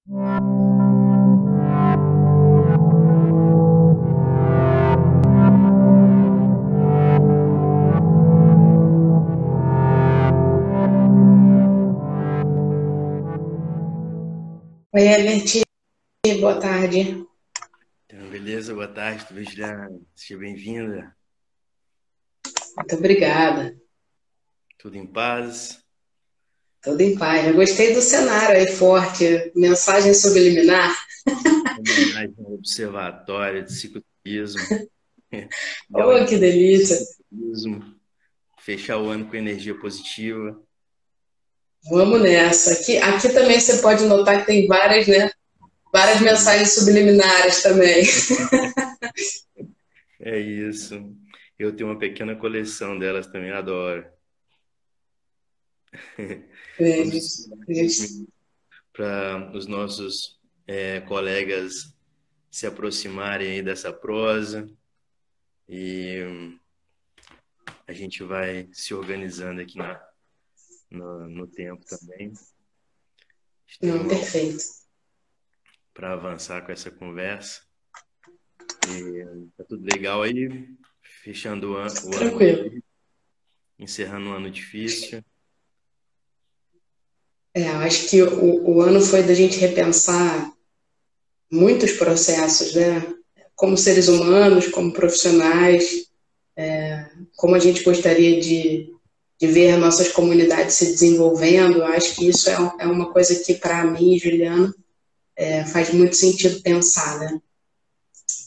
Oi, Everti, boa tarde. Então, beleza, boa tarde, tudo bem, Juliana? Seja bem-vinda. Muito obrigada. Tudo em paz? Tudo em paz. Eu gostei do cenário aí forte. Mensagem subliminar. Homenagem ao Observatório de Cicloturismo, Oh, que Galgando delícia. Cicloturismo, fechar o ano com energia positiva. Vamos nessa. Aqui também você pode notar que tem várias, né? Várias Sim, mensagens subliminares também. é isso. Eu tenho uma pequena coleção delas também, adoro. Veja, Vamos gente, para os nossos colegas se aproximarem aí dessa prosa e a gente vai se organizando aqui no tempo também. A gente tem não, uma perfeito. para avançar com essa conversa. E tá tudo legal aí, fechando o ano Tranquilo. aí, encerrando um ano difícil. Eu acho que o ano foi da gente repensar muitos processos, né? Como seres humanos, como profissionais, como a gente gostaria de ver nossas comunidades se desenvolvendo. Eu acho que isso é uma coisa que, para mim, Juliana, faz muito sentido pensar, né?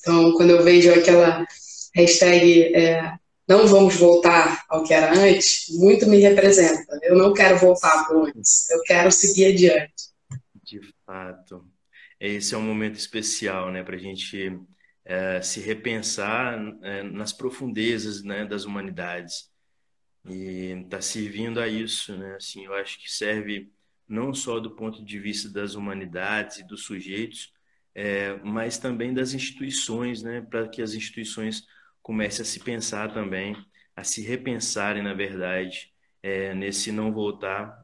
Então, quando eu vejo aquela hashtag não vamos voltar ao que era antes, muito me representa. Eu não quero voltar para o antes, eu quero seguir adiante. De fato, esse é um momento especial, né, para a gente se repensar nas profundezas, né, das humanidades e está servindo a isso, né? Assim, eu acho que serve não só do ponto de vista das humanidades e dos sujeitos, mas também das instituições, né, para que as instituições comecem a se pensar também, a se repensarem, na verdade, nesse não voltar,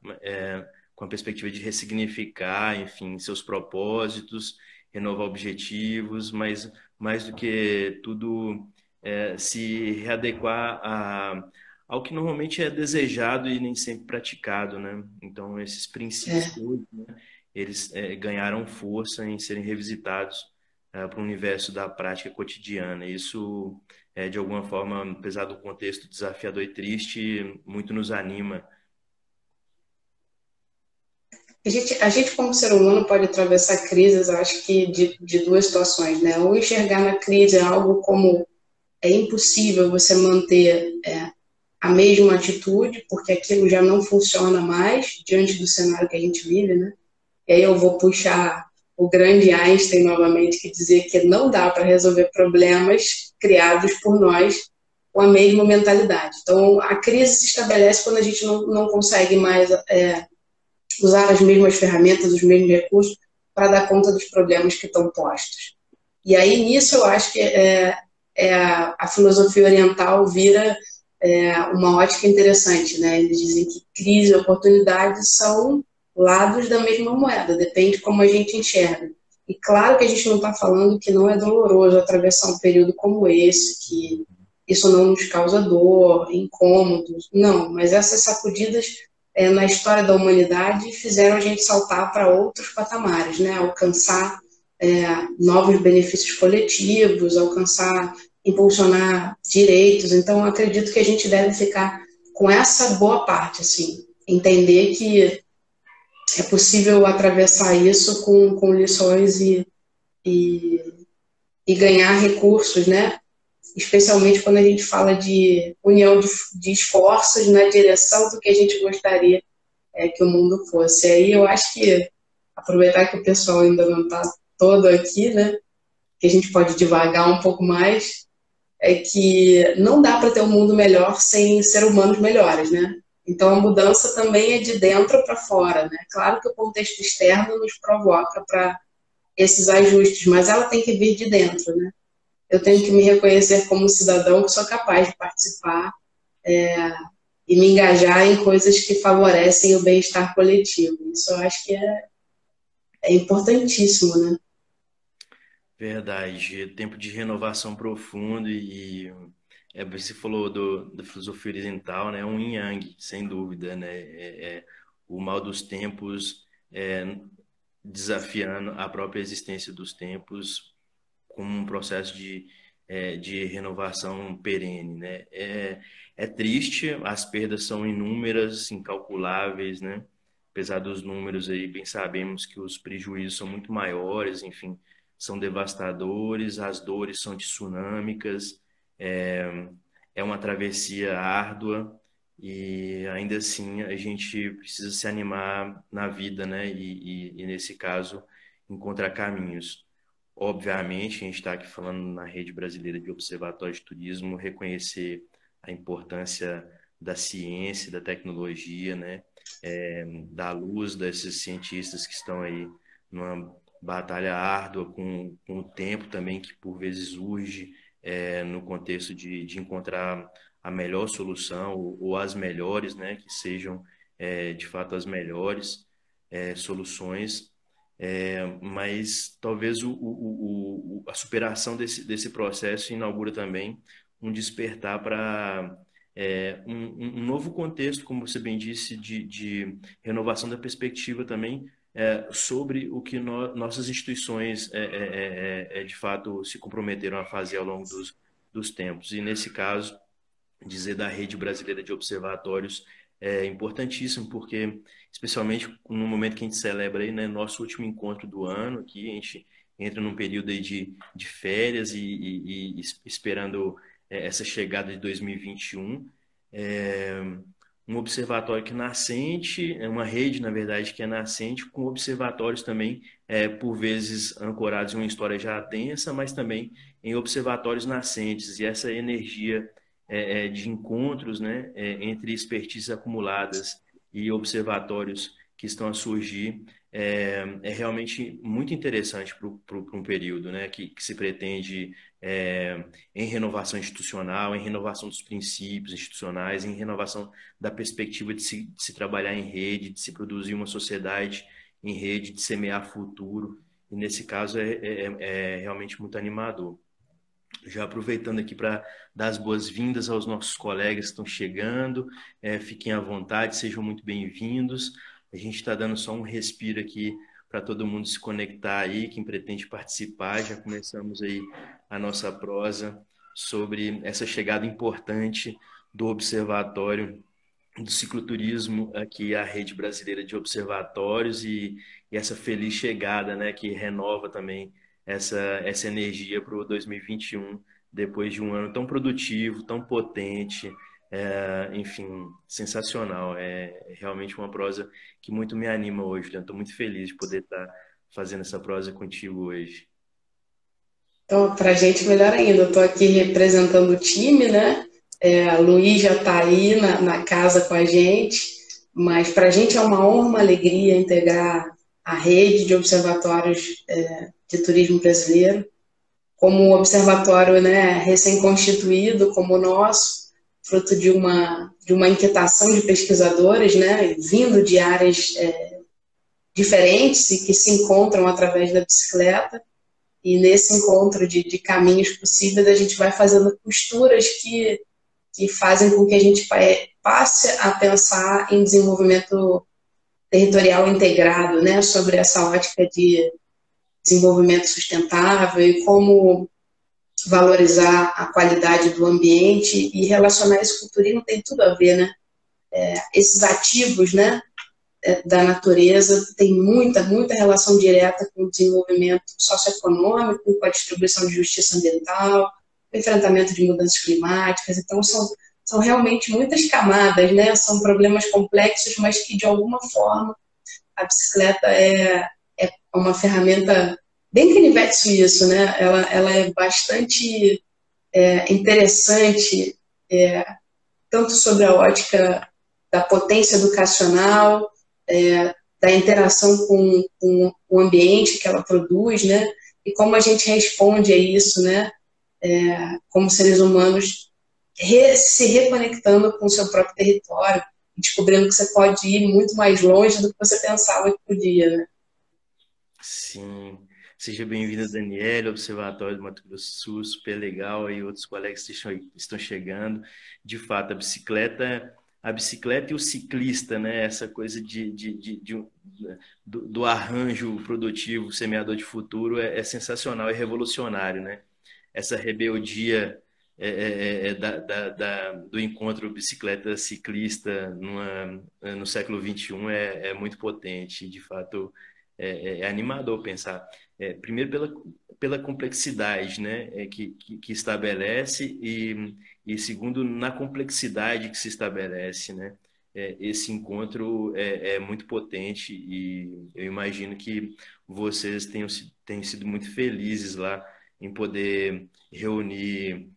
com a perspectiva de ressignificar, enfim, seus propósitos, renovar objetivos, mas mais do que tudo, se readequar ao que normalmente é desejado e nem sempre praticado, né? Então, esses princípios É, todos, né, eles ganharam força em serem revisitados para o universo da prática cotidiana. Isso, de alguma forma, apesar do contexto desafiador e triste, muito nos anima. a gente, como ser humano, pode atravessar crises, eu acho que de duas situações, né? Ou enxergar na crise algo como é impossível você manter a mesma atitude, porque aquilo já não funciona mais diante do cenário que a gente vive, né? E aí eu vou puxar o grande Einstein novamente, que dizia que não dá para resolver problemas criados por nós com a mesma mentalidade. Então, a crise se estabelece quando a gente não consegue mais usar as mesmas ferramentas, os mesmos recursos para dar conta dos problemas que estão postos. E aí, nisso, eu acho que a filosofia oriental vira uma ótica interessante, né? Eles dizem que crise e oportunidade são lados da mesma moeda, depende como a gente enxerga. E claro que a gente não está falando que não é doloroso atravessar um período como esse, que isso não nos causa dor, incômodos, não, mas essas sacudidas na história da humanidade fizeram a gente saltar para outros patamares, né? Alcançar novos benefícios coletivos, alcançar, impulsionar direitos. Então, eu acredito que a gente deve ficar com essa boa parte, assim, entender que é possível atravessar isso com lições e, e ganhar recursos, né? Especialmente quando a gente fala de união de esforços na direção do que a gente gostaria que o mundo fosse. Aí eu acho que aproveitar que o pessoal ainda não está todo aqui, né? Que a gente pode divagar um pouco mais, é que não dá para ter um mundo melhor sem ser humanos melhores, né? Então a mudança também é de dentro para fora, né? Claro que o contexto externo nos provoca para esses ajustes, mas ela tem que vir de dentro, né? Eu tenho que me reconhecer como cidadão que sou capaz de participar e me engajar em coisas que favorecem o bem-estar coletivo. Isso eu acho que é importantíssimo, né? Verdade, tempo de renovação profundo você falou da filosofia oriental, né? Um yin yang, sem dúvida, né? O mal dos tempos desafiando a própria existência dos tempos como um processo de renovação perene, né? É triste, as perdas são inúmeras, incalculáveis, né? Apesar dos números aí, bem sabemos que os prejuízos são muito maiores, enfim, são devastadores, as dores são tsunâmicas, é, é uma travessia árdua e ainda assim a gente precisa se animar na vida, né? E nesse caso, encontrar caminhos. Obviamente, a gente está aqui falando na Rede Brasileira de Observatórios de Turismo, reconhecer a importância da ciência, da tecnologia, né? Da luz desses cientistas que estão aí numa batalha árdua com o tempo também, que por vezes urge no contexto de encontrar a melhor solução ou as melhores, né? Que sejam de fato as melhores soluções, mas talvez a superação desse processo inaugura também um despertar para um novo contexto, como você bem disse, de renovação da perspectiva também sobre o que nossas instituições de fato se comprometeram a fazer ao longo dos tempos. E nesse caso, dizer da Rede Brasileira de Observatórios é importantíssimo, porque, especialmente no momento que a gente celebra aí, né, nosso último encontro do ano, aqui a gente entra num período aí de férias e esperando essa chegada de 2021, é, um observatório que é nascente, é uma rede, na verdade, que é nascente, com observatórios também, por vezes ancorados em uma história já densa, mas também em observatórios nascentes, e essa energia de encontros, né, entre expertises acumuladas e observatórios que estão a surgir é realmente muito interessante para um período, né, que se pretende em renovação institucional, em renovação dos princípios institucionais, em renovação da perspectiva de se trabalhar em rede, de se produzir uma sociedade em rede, de semear futuro. E nesse caso é realmente muito animador. Já aproveitando aqui para dar as boas-vindas aos nossos colegas que estão chegando, fiquem à vontade, sejam muito bem-vindos. A gente está dando só um respiro aqui para todo mundo se conectar aí, quem pretende participar. Já começamos aí a nossa prosa sobre essa chegada importante do Observatório do Cicloturismo aqui à Rede Brasileira de Observatórios e essa feliz chegada, né, que renova também essa energia para o 2021, depois de um ano tão produtivo, tão potente, enfim, sensacional. É realmente uma prosa que muito me anima hoje, né? Estou muito feliz de poder estar fazendo essa prosa contigo hoje. Então, para a gente, melhor ainda, eu estou aqui representando o time, né? A Luiz já está aí na casa com a gente, mas para a gente é uma honra, uma alegria integrar a rede de observatórios de turismo brasileiro, como um observatório, né, recém-constituído como o nosso, fruto de uma inquietação de pesquisadores, né, vindo de áreas diferentes e que se encontram através da bicicleta. E nesse encontro de caminhos possíveis, a gente vai fazendo costuras que fazem com que a gente passe a pensar em desenvolvimento territorial integrado, né, sobre essa ótica de desenvolvimento sustentável e como valorizar a qualidade do ambiente e relacionar isso com o turismo tem tudo a ver, né? Esses ativos, né, da natureza tem muita relação direta com o desenvolvimento socioeconômico, com a distribuição de justiça ambiental, o enfrentamento de mudanças climáticas. Então, são realmente muitas camadas, né? São problemas complexos, mas que, de alguma forma, a bicicleta é uma ferramenta bem canivete suíço, né? Ela é bastante interessante, tanto sobre a ótica da potência educacional, da interação com o ambiente que ela produz, né? E como a gente responde a isso, né? Como seres humanos, se reconectando com o seu próprio território, descobrindo que você pode ir muito mais longe do que você pensava que podia, né? Sim. Seja bem-vinda, Daniela, Observatório do Mato Grosso do Sul, super legal, aí outros colegas que estão chegando. De fato, a bicicleta e o ciclista, né? Essa coisa do arranjo produtivo, semeador de futuro é sensacional, é revolucionário, né? Essa rebeldia do encontro bicicleta-ciclista no século XXI é muito potente, de fato é animador pensar. Primeiro pela complexidade, né, que estabelece e segundo na complexidade que se estabelece, né. Esse encontro é muito potente e eu imagino que vocês tenham sido muito felizes lá em poder reunir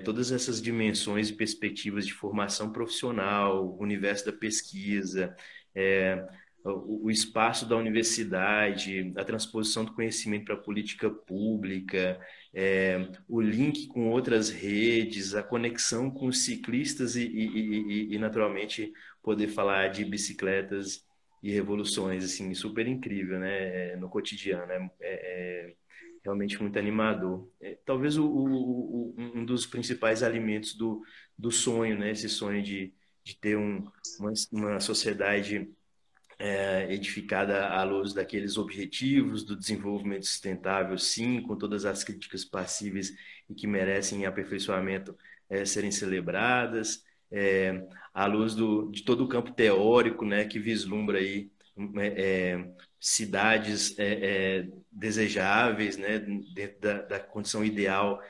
todas essas dimensões e perspectivas de formação profissional, o universo da pesquisa, é, o espaço da universidade, a transposição do conhecimento para a política pública, o link com outras redes, a conexão com os ciclistas naturalmente, poder falar de bicicletas e revoluções, assim, super incrível, né? No cotidiano, realmente muito animador. Talvez um dos principais alimentos do sonho, né? Esse sonho de ter uma sociedade edificada à luz daqueles objetivos do desenvolvimento sustentável, sim, com todas as críticas passíveis e que merecem aperfeiçoamento serem celebradas, à luz de todo o campo teórico, né, que vislumbra aí cidades desejáveis, né, dentro da condição ideal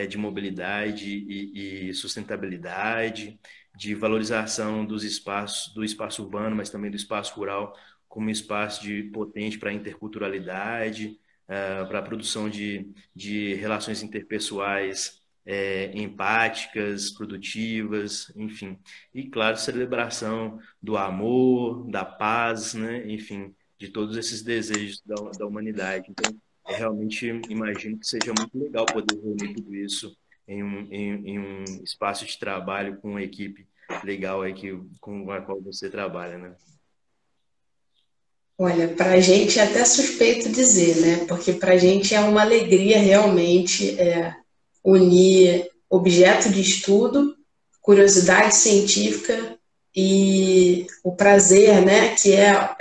de mobilidade e sustentabilidade, de valorização dos espaços, do espaço urbano, mas também do espaço rural, como espaço potente para a interculturalidade, para a produção de relações interpessoais empáticas, produtivas, enfim. E, claro, celebração do amor, da paz, né? Enfim, de todos esses desejos da humanidade. Então, realmente imagino que seja muito legal poder reunir tudo isso em um espaço de trabalho com uma equipe legal aí com a qual você trabalha, né? Olha, para a gente é até suspeito dizer, né? Porque para a gente é uma alegria realmente unir objeto de estudo, curiosidade científica e o prazer, né? Que é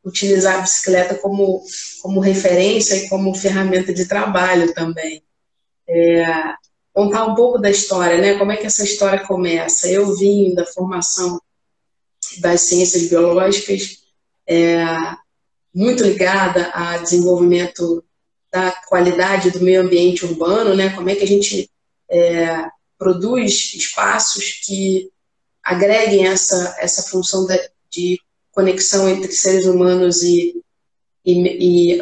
utilizar a bicicleta como referência e como ferramenta de trabalho também. Contar um pouco da história, né? Como é que essa história começa? Eu vim da formação das ciências biológicas, muito ligada a desenvolvimento da qualidade do meio ambiente urbano, né? Como é que a gente produz espaços que agreguem essa função de conexão entre seres humanos e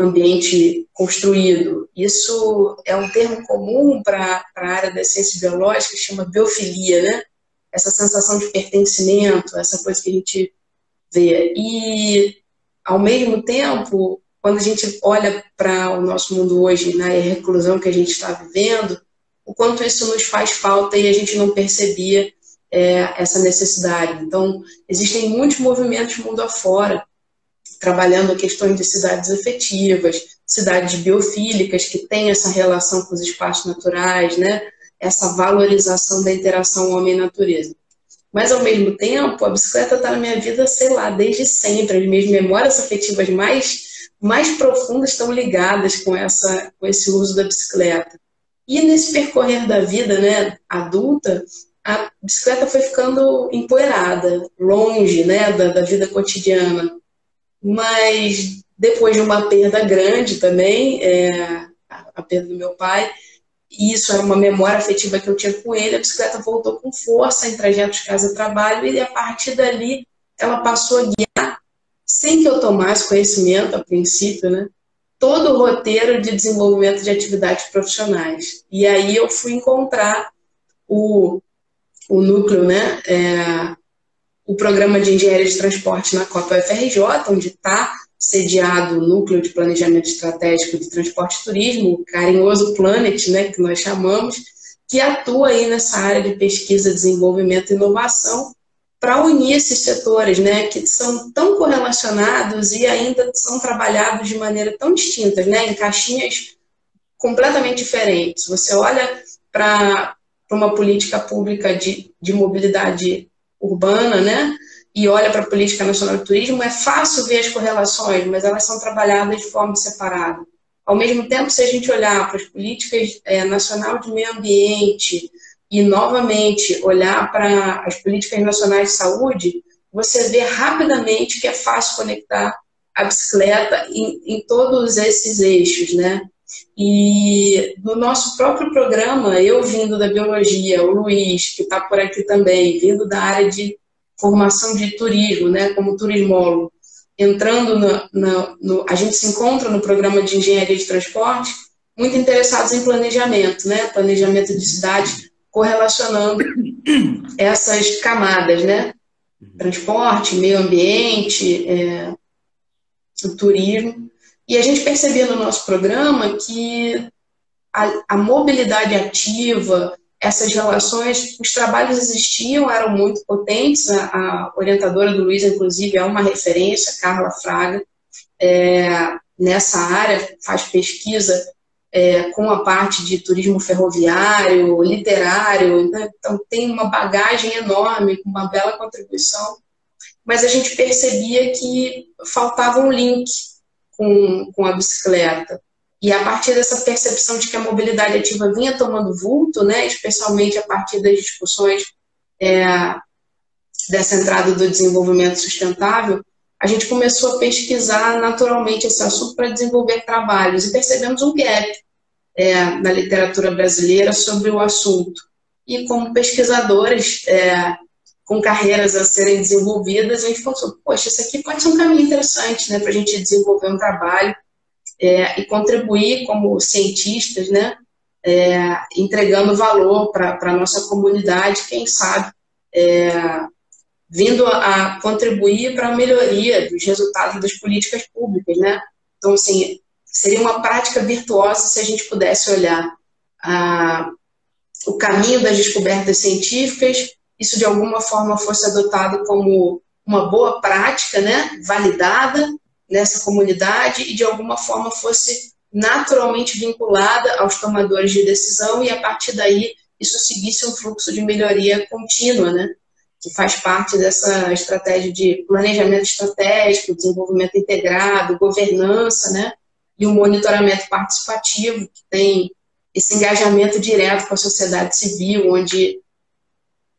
ambiente construído. Isso é um termo comum para a área das ciências biológicas, que chama biofilia, né? Essa sensação de pertencimento, essa coisa que a gente vê. E, ao mesmo tempo, quando a gente olha para o nosso mundo hoje, na reclusão que a gente está vivendo, o quanto isso nos faz falta e a gente não percebia essa necessidade. Então, existem muitos movimentos mundo afora, trabalhando questões de cidades efetivas, cidades biofílicas, que têm essa relação com os espaços naturais, né? Essa valorização da interação homem-natureza. Mas, ao mesmo tempo, a bicicleta está na minha vida, sei lá, desde sempre. As minhas memórias afetivas mais profundas estão ligadas com esse uso da bicicleta. E nesse percorrer da vida, né, adulta, a bicicleta foi ficando empoeirada, longe, né, da vida cotidiana. Mas depois de uma perda grande também, a perda do meu pai, e isso era uma memória afetiva que eu tinha com ele, a bicicleta voltou com força em trajetos casa-trabalho e a partir dali ela passou a guiar, sem que eu tomasse conhecimento a princípio, né, todo o roteiro de desenvolvimento de atividades profissionais. E aí eu fui encontrar o núcleo, né, o programa de engenharia de transporte na Copa UFRJ, onde está sediado o núcleo de planejamento estratégico de transporte e turismo, o carinhoso Planet, né, que nós chamamos, que atua aí nessa área de pesquisa, desenvolvimento e inovação. para unir esses setores, né, que são tão correlacionados e ainda são trabalhados de maneira tão distintas, né, em caixinhas completamente diferentes. Você olha para uma política pública de mobilidade urbana, né, e olha para a Política Nacional de Turismo, é fácil ver as correlações, mas elas são trabalhadas de forma separada. Ao mesmo tempo, se a gente olhar para as políticas nacional de meio ambiente e, novamente, olhar para as políticas nacionais de saúde, você vê rapidamente que é fácil conectar a bicicleta em todos esses eixos, né? E no nosso próprio programa, eu vindo da biologia, o Luiz, que está por aqui também, vindo da área de formação de turismo, né, como turismólogo, entrando a gente se encontra no programa de engenharia de transporte, muito interessados em planejamento, né, planejamento de cidade, correlacionando essas camadas, né, transporte, meio ambiente, o turismo. E a gente percebia no nosso programa que a mobilidade ativa, essas relações, os trabalhos existiam, eram muito potentes. A orientadora do Luiz, inclusive, é uma referência, Carla Fraga, nessa área, faz pesquisa com a parte de turismo ferroviário, literário, né? Então tem uma bagagem enorme, com uma bela contribuição, mas a gente percebia que faltava um link com a bicicleta. E a partir dessa percepção de que a mobilidade ativa vinha tomando vulto, né, especialmente a partir das discussões dessa entrada do desenvolvimento sustentável, a gente começou a pesquisar naturalmente esse assunto para desenvolver trabalhos e percebemos um gap na literatura brasileira sobre o assunto. E como pesquisadores com carreiras a serem desenvolvidas, a gente pensou, poxa, isso aqui pode ser um caminho interessante, né, para a gente desenvolver um trabalho e contribuir como cientistas, né, entregando valor para a nossa comunidade, quem sabe, vindo a contribuir para a melhoria dos resultados das políticas públicas, né? Então, assim, seria uma prática virtuosa se a gente pudesse olhar o caminho das descobertas científicas, isso de alguma forma fosse adotado como uma boa prática, né, validada nessa comunidade e de alguma forma fosse naturalmente vinculada aos tomadores de decisão e a partir daí isso seguisse um fluxo de melhoria contínua, né, que faz parte dessa estratégia de planejamento estratégico, desenvolvimento integrado, governança, né, e o monitoramento participativo, que tem esse engajamento direto com a sociedade civil, onde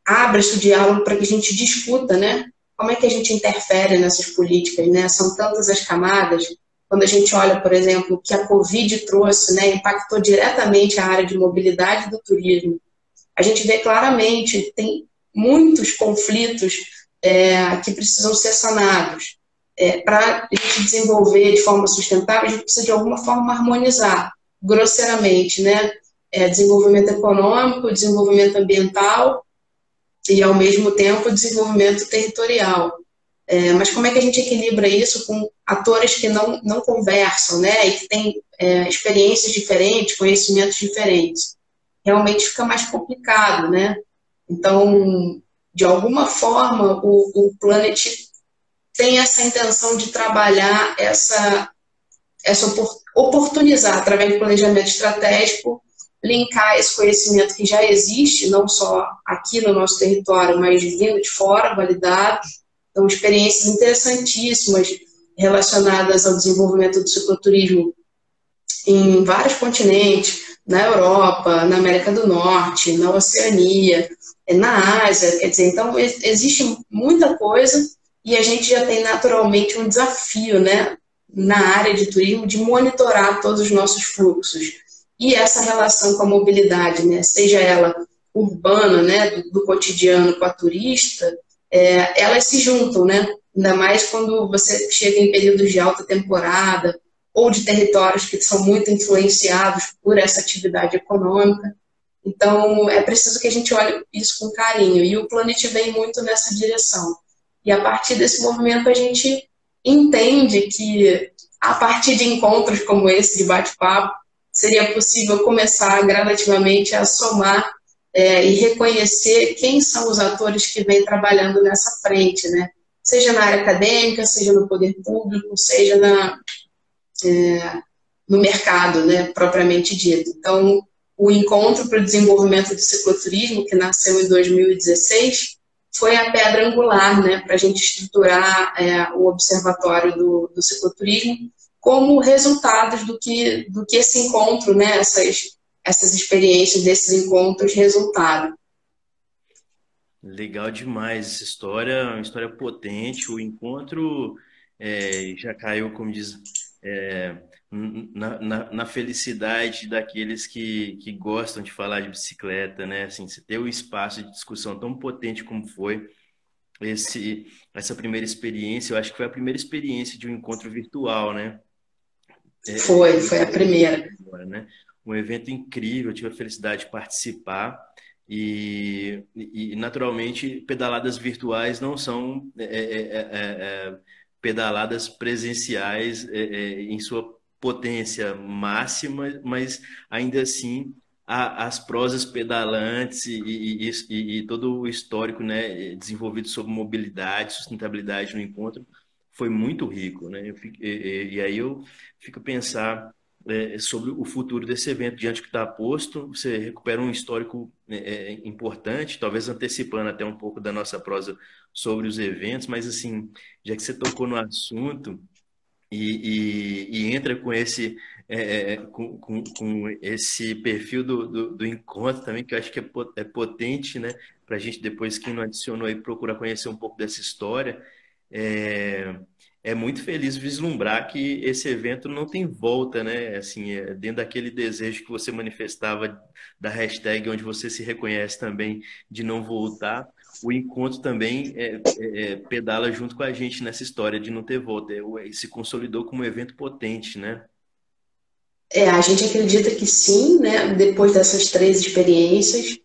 abre-se o diálogo para que a gente discuta, né, como é que a gente interfere nessas políticas, né? São tantas as camadas. Quando a gente olha, por exemplo, o que a Covid trouxe, né, impactou diretamente a área de mobilidade do turismo, a gente vê claramente, tem muitos conflitos que precisam ser sanados. Para a gente desenvolver de forma sustentável, a gente precisa de alguma forma harmonizar, grosseiramente, né? Desenvolvimento econômico, desenvolvimento ambiental, e, ao mesmo tempo, desenvolvimento territorial. Mas como é que a gente equilibra isso com atores que não conversam, né, e que têm experiências diferentes, conhecimentos diferentes? Realmente fica mais complicado, né? Então, de alguma forma, o Planet tem essa intenção de trabalhar oportunizar, através do planejamento estratégico, linkar esse conhecimento que já existe, não só aqui no nosso território, mas vindo de fora, validado. Então, experiências interessantíssimas relacionadas ao desenvolvimento do cicloturismo em vários continentes, na Europa, na América do Norte, na Oceania, na Ásia, quer dizer, então existe muita coisa e a gente já tem naturalmente um desafio, né, na área de turismo de monitorar todos os nossos fluxos. E essa relação com a mobilidade, né, seja ela urbana, né, do cotidiano com a turista, elas se juntam, né, ainda mais quando você chega em períodos de alta temporada ou de territórios que são muito influenciados por essa atividade econômica. Então, é preciso que a gente olhe isso com carinho, e o Planet vem muito nessa direção. E a partir desse movimento a gente entende que, a partir de encontros como esse de bate-papo, seria possível começar gradativamente a somar e reconhecer quem são os atores que vêm trabalhando nessa frente, né? Seja na área acadêmica, seja no poder público, seja no mercado, né, propriamente dito. Então, o Encontro para o Desenvolvimento do Cicloturismo, que nasceu em 2016, foi a pedra angular, né, para a gente estruturar o Observatório do Cicloturismo como resultados do que esse encontro, né, essas experiências desses encontros resultaram. Legal demais essa história, uma história potente. O encontro já caiu, como diz, na felicidade daqueles que gostam de falar de bicicleta, né? Assim, você ter um espaço de discussão tão potente como foi essa primeira experiência, eu acho que foi a primeira experiência de um encontro virtual, né? Foi a primeira. Né? Um evento incrível, eu tive a felicidade de participar e naturalmente, pedaladas virtuais não são pedaladas presenciais em sua potência máxima, mas ainda assim as prosas pedalantes e todo o histórico, né, desenvolvido sobre mobilidade, sustentabilidade no encontro foi muito rico, né? E aí eu fico a pensar sobre o futuro desse evento, diante do que está posto, você recupera um histórico importante, talvez antecipando até um pouco da nossa prosa sobre os eventos, mas assim, já que você tocou no assunto e entra com com esse perfil do encontro também, que eu acho que é potente, né? Para a gente, depois, quem não adicionou aí, procurar conhecer um pouco dessa história. É, é muito feliz vislumbrar que esse evento não tem volta, né? Assim, dentro daquele desejo que você manifestava da hashtag, onde você se reconhece também de não voltar, o encontro também pedala junto com a gente nessa história de não ter volta. Se consolidou como um evento potente, né? A gente acredita que sim, né? Depois dessas 3 experiências,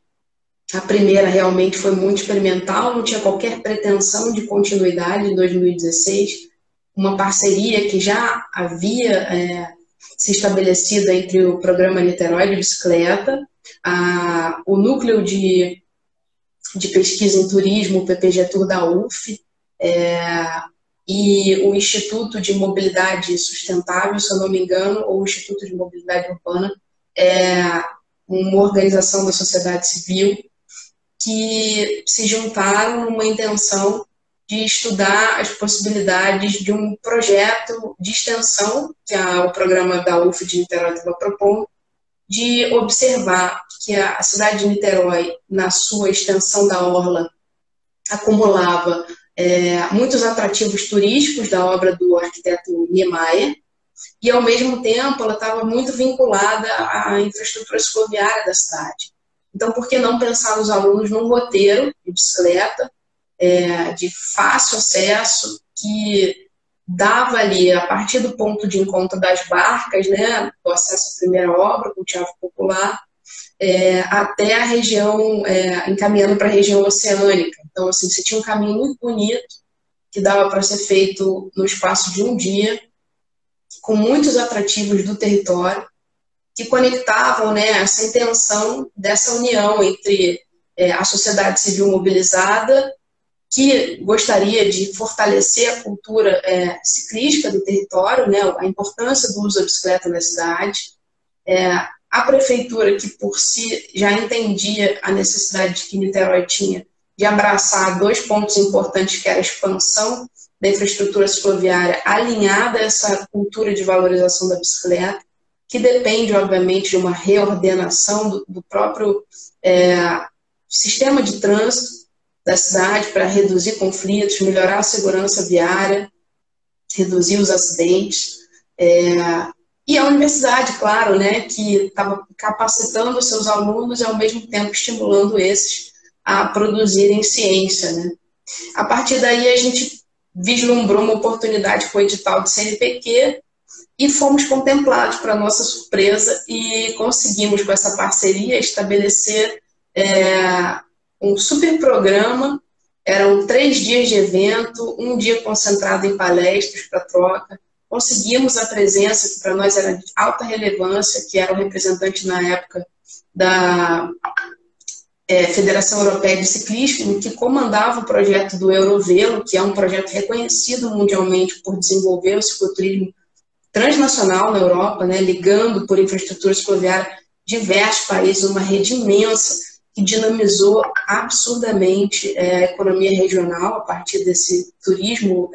a primeira realmente foi muito experimental, não tinha qualquer pretensão de continuidade em 2016, uma parceria que já havia se estabelecido entre o Programa Niterói de Bicicleta, o Núcleo de Pesquisa em Turismo, o PPG Tour da UF, e o Instituto de Mobilidade Sustentável, se eu não me engano, ou o Instituto de Mobilidade Urbana, uma organização da sociedade civil que se juntaram numa intenção de estudar as possibilidades de um projeto de extensão que o programa da UF de Niterói estava propondo, de observar que a cidade de Niterói, na sua extensão da orla, acumulava muitos atrativos turísticos da obra do arquiteto Niemeyer, e, ao mesmo tempo, ela estava muito vinculada à infraestrutura cicloviária da cidade. Então, por que não pensar nos alunos num roteiro de bicicleta, de fácil acesso, que dava ali, a partir do ponto de encontro das barcas, né, do acesso à primeira obra, com o Teatro Popular, até a região, encaminhando para a região oceânica. Então, assim, você tinha um caminho muito bonito, que dava para ser feito no espaço de um dia, com muitos atrativos do território, que conectavam, né, essa intenção dessa união entre a sociedade civil mobilizada, que gostaria de fortalecer a cultura ciclística do território, né, a importância do uso da bicicleta na cidade, a prefeitura, que por si já entendia a necessidade que Niterói tinha de abraçar 2 pontos importantes, que era a expansão da infraestrutura cicloviária alinhada a essa cultura de valorização da bicicleta, que depende, obviamente, de uma reordenação do próprio sistema de trânsito da cidade para reduzir conflitos, melhorar a segurança viária, reduzir os acidentes. E a universidade, claro, né, que estava capacitando os seus alunos e, ao mesmo tempo, estimulando esses a produzirem ciência, né? A partir daí, a gente vislumbrou uma oportunidade com o edital de CNPq e fomos contemplados, para nossa surpresa, e conseguimos, com essa parceria, estabelecer um super programa. Eram 3 dias de evento, um dia concentrado em palestras para troca. Conseguimos a presença, que para nós era de alta relevância, que era o representante na época Federação Europeia de Ciclismo, que comandava o projeto do Eurovelo, que é um projeto reconhecido mundialmente por desenvolver o cicloturismo transnacional na Europa, né, ligando por infraestrutura cicloviária diversos países, uma rede imensa que dinamizou absurdamente a economia regional a partir desse turismo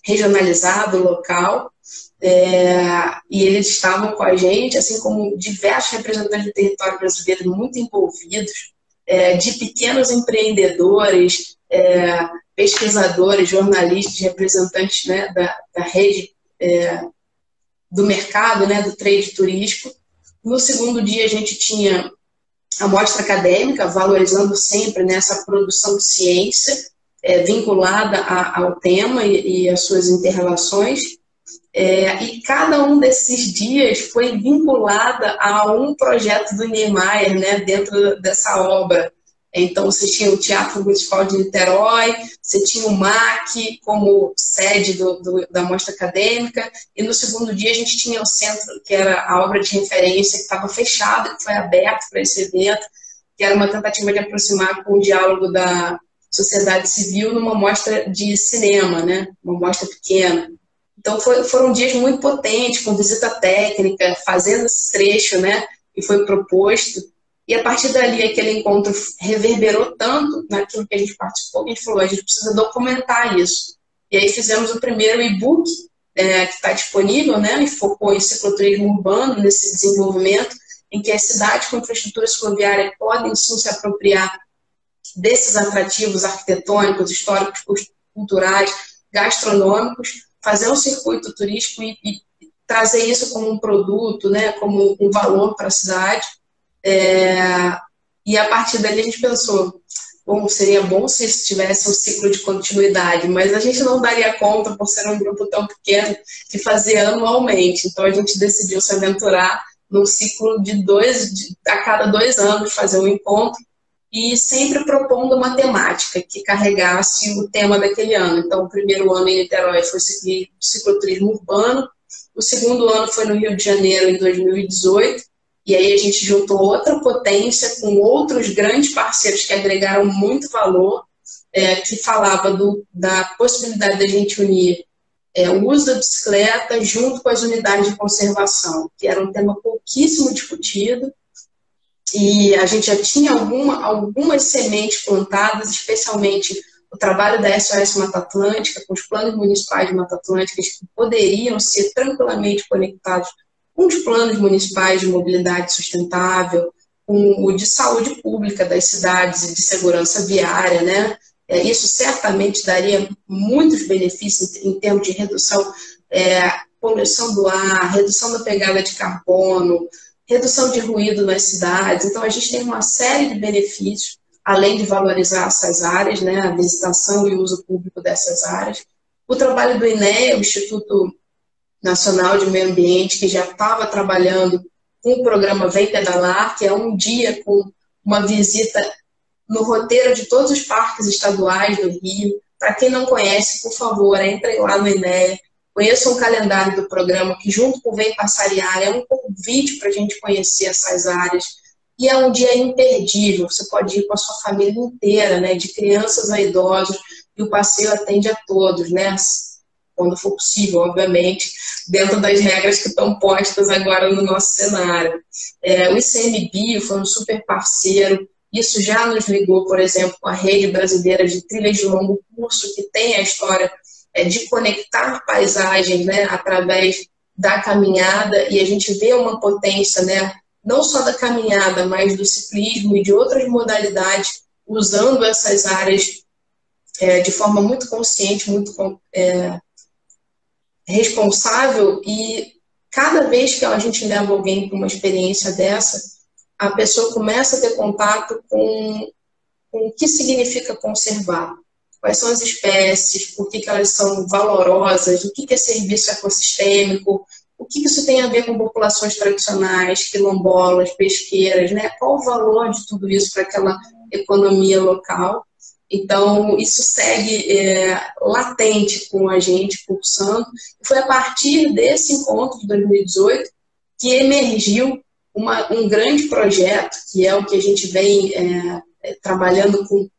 regionalizado, local. E eles estavam com a gente, assim como diversos representantes do território brasileiro muito envolvidos, de pequenos empreendedores, pesquisadores, jornalistas, representantes, né, da rede do mercado, né, do trade turístico. No segundo dia a gente tinha a mostra acadêmica, valorizando sempre nessa produção de ciência vinculada ao tema e às suas interrelações. E cada um desses dias foi vinculada a um projeto do Niemeyer, né, dentro dessa obra. Então, você tinha o Teatro Municipal de Niterói, você tinha o MAC como sede da mostra acadêmica, e no segundo dia a gente tinha o centro, que era a obra de referência, que estava fechado, que foi aberto para esse evento, que era uma tentativa de aproximar com o diálogo da sociedade civil numa mostra de cinema, né, uma mostra pequena. Então, foram dias muito potentes, com visita técnica, fazendo esse trecho, né, que foi proposto. E a partir dali, aquele encontro reverberou tanto naquilo que a gente participou, que a gente falou, a gente precisa documentar isso. E aí fizemos o primeiro e-book, que está disponível, né, e focou em cicloturismo urbano, nesse desenvolvimento, em que as cidades com infraestrutura cicloviária podem sim se apropriar desses atrativos arquitetônicos, históricos, culturais, gastronômicos, fazer um circuito turístico e trazer isso como um produto, né, como um valor para a cidade. E a partir dali a gente pensou, bom, seria bom se tivesse um ciclo de continuidade, mas a gente não daria conta por ser um grupo tão pequeno de fazer anualmente. Então a gente decidiu se aventurar num ciclo a cada 2 anos fazer um encontro e sempre propondo uma temática que carregasse o tema daquele ano. Então o primeiro ano em Niterói foi cicloturismo urbano, o segundo ano foi no Rio de Janeiro em 2018, e aí a gente juntou outra potência com outros grandes parceiros que agregaram muito valor, que falava da possibilidade da gente unir o uso da bicicleta junto com as unidades de conservação, que era um tema pouquíssimo discutido, e a gente já tinha algumas sementes plantadas, especialmente o trabalho da SOS Mata Atlântica, com os planos municipais de Mata Atlântica, que poderiam ser tranquilamente conectados com os planos municipais de mobilidade sustentável, com o de saúde pública das cidades e de segurança viária, né? Isso certamente daria muitos benefícios em termos de redução, poluição do ar, redução da pegada de carbono, redução de ruído nas cidades. Então, a gente tem uma série de benefícios, além de valorizar essas áreas, né? A visitação e o uso público dessas áreas. O trabalho do INEA, o Instituto Nacional de Meio Ambiente, que já estava trabalhando com o programa Vem Pedalar, que é um dia com uma visita no roteiro de todos os parques estaduais do Rio. Para quem não conhece, por favor, entrem lá no INEA, conheçam o calendário do programa, que junto com o Vem Passariar é um convite para a gente conhecer essas áreas. E é um dia imperdível, você pode ir com a sua família inteira, né, de crianças a idosos, e o passeio atende a todos, né, quando for possível, obviamente, dentro das regras que estão postas agora no nosso cenário. O ICMBio foi um super parceiro, isso já nos ligou, por exemplo, com a Rede Brasileira de Trilhas de Longo Curso, que tem a história de conectar paisagens, né, através da caminhada, e a gente vê uma potência, né, não só da caminhada, mas do ciclismo e de outras modalidades, usando essas áreas de forma muito consciente, muito responsável, e cada vez que a gente leva alguém para uma experiência dessa, a pessoa começa a ter contato com o que significa conservar, quais são as espécies, por que elas são valorosas, o que é serviço ecossistêmico, o que isso tem a ver com populações tradicionais, quilombolas, pesqueiras, né? Qual o valor de tudo isso para aquela economia local? Então, isso segue latente com a gente, pulsando. Foi a partir desse encontro de 2018 que emergiu um grande projeto, que é o que a gente vem trabalhando com,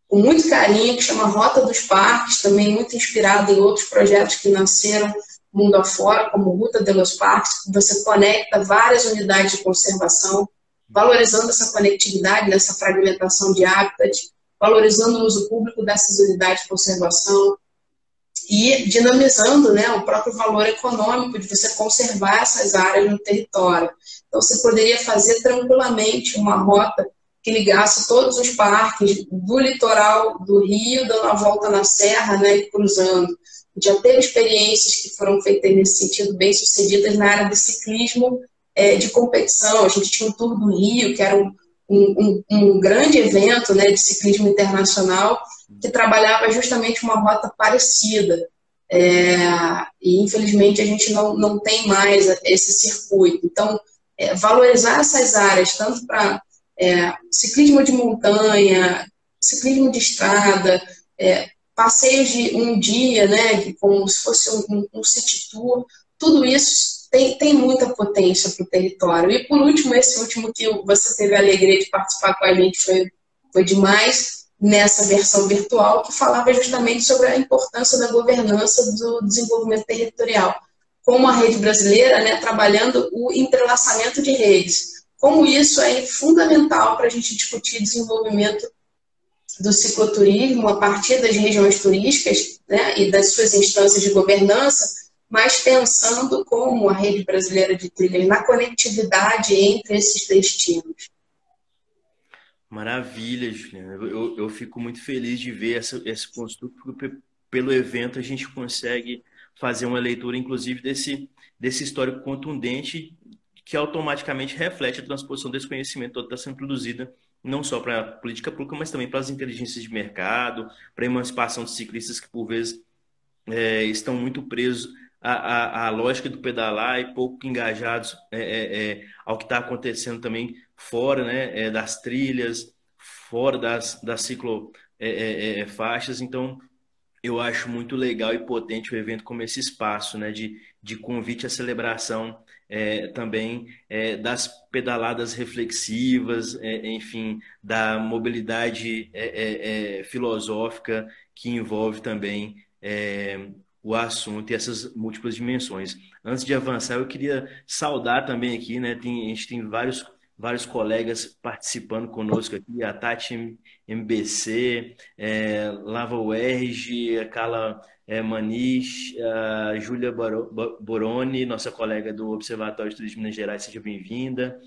com muito carinho, que chama Rota dos Parques, também muito inspirado em outros projetos que nasceram mundo afora, como Ruta de los Parques, que você conecta várias unidades de conservação, valorizando essa conectividade, nessa fragmentação de habitat, valorizando o uso público dessas unidades de conservação e dinamizando, né, o próprio valor econômico de você conservar essas áreas no território. Então, você poderia fazer tranquilamente uma rota que ligasse todos os parques do litoral do Rio, dando a volta na serra, né, e cruzando. Já teve experiências que foram feitas nesse sentido, bem-sucedidas na área de ciclismo de competição. A gente tinha um Tour do Rio, que era um grande evento, né, de ciclismo internacional, que trabalhava justamente uma rota parecida. E, infelizmente, a gente não tem mais esse circuito. Então, valorizar essas áreas, tanto para ciclismo de montanha, ciclismo de estrada, passeios de um dia, né, como se fosse um city tour, tudo isso tem muita potência para o território. E, por último, esse último que você teve a alegria de participar com a gente foi demais, nessa versão virtual, que falava justamente sobre a importância da governança do desenvolvimento territorial. Como a rede brasileira, né, trabalhando o entrelaçamento de redes. Como isso é fundamental para a gente discutir desenvolvimento do cicloturismo a partir das regiões turísticas, né, e das suas instâncias de governança, mas pensando como a rede brasileira de trilhas na conectividade entre esses destinos. Maravilha, Juliana. Eu fico muito feliz de ver esse construto, porque pelo evento a gente consegue fazer uma leitura, inclusive, desse histórico contundente que automaticamente reflete a transposição desse conhecimento todo que está sendo produzida não só para a política pública, mas também para as inteligências de mercado, para a emancipação de ciclistas que, por vezes, estão muito presos à lógica do pedalar e pouco engajados ao que está acontecendo também fora, né, das trilhas, fora das ciclo faixas. Então, eu acho muito legal e potente o evento como esse espaço, né, de convite à celebração também das pedaladas reflexivas, enfim, da mobilidade filosófica que envolve também o assunto e essas múltiplas dimensões. Antes de avançar, eu queria saudar também aqui, né, a gente tem vários colegas participando conosco aqui, a Tati MBC, Lava UERJ, a Carla Manish, a Júlia Boroni, nossa colega do Observatório de Turismo de Minas Gerais, seja bem-vinda.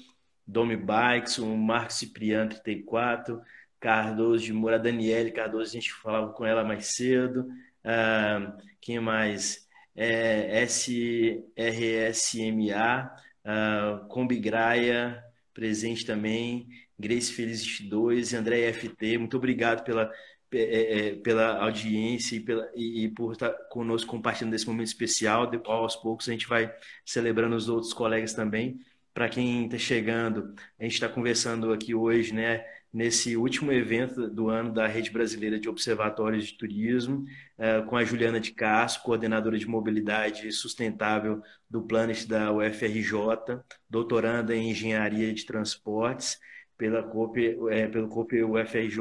Domi Bikes, o Marcos Cipriano, 34, Cardoso de Moura, Daniele Cardoso, a gente falava com ela mais cedo. Quem mais? SRSMA, Combi Graia, presente também. Grace Feliz 2, André FT, muito obrigado pela audiência e por estar conosco compartilhando esse momento especial. Aos poucos a gente vai celebrando os outros colegas também. Para quem está chegando, a gente está conversando aqui hoje, né, nesse último evento do ano da Rede Brasileira de Observatórios de Turismo, com a Juliana de Castro, coordenadora de mobilidade sustentável do Planet da UFRJ, doutoranda em Engenharia de Transportes pelo COP UFRJ,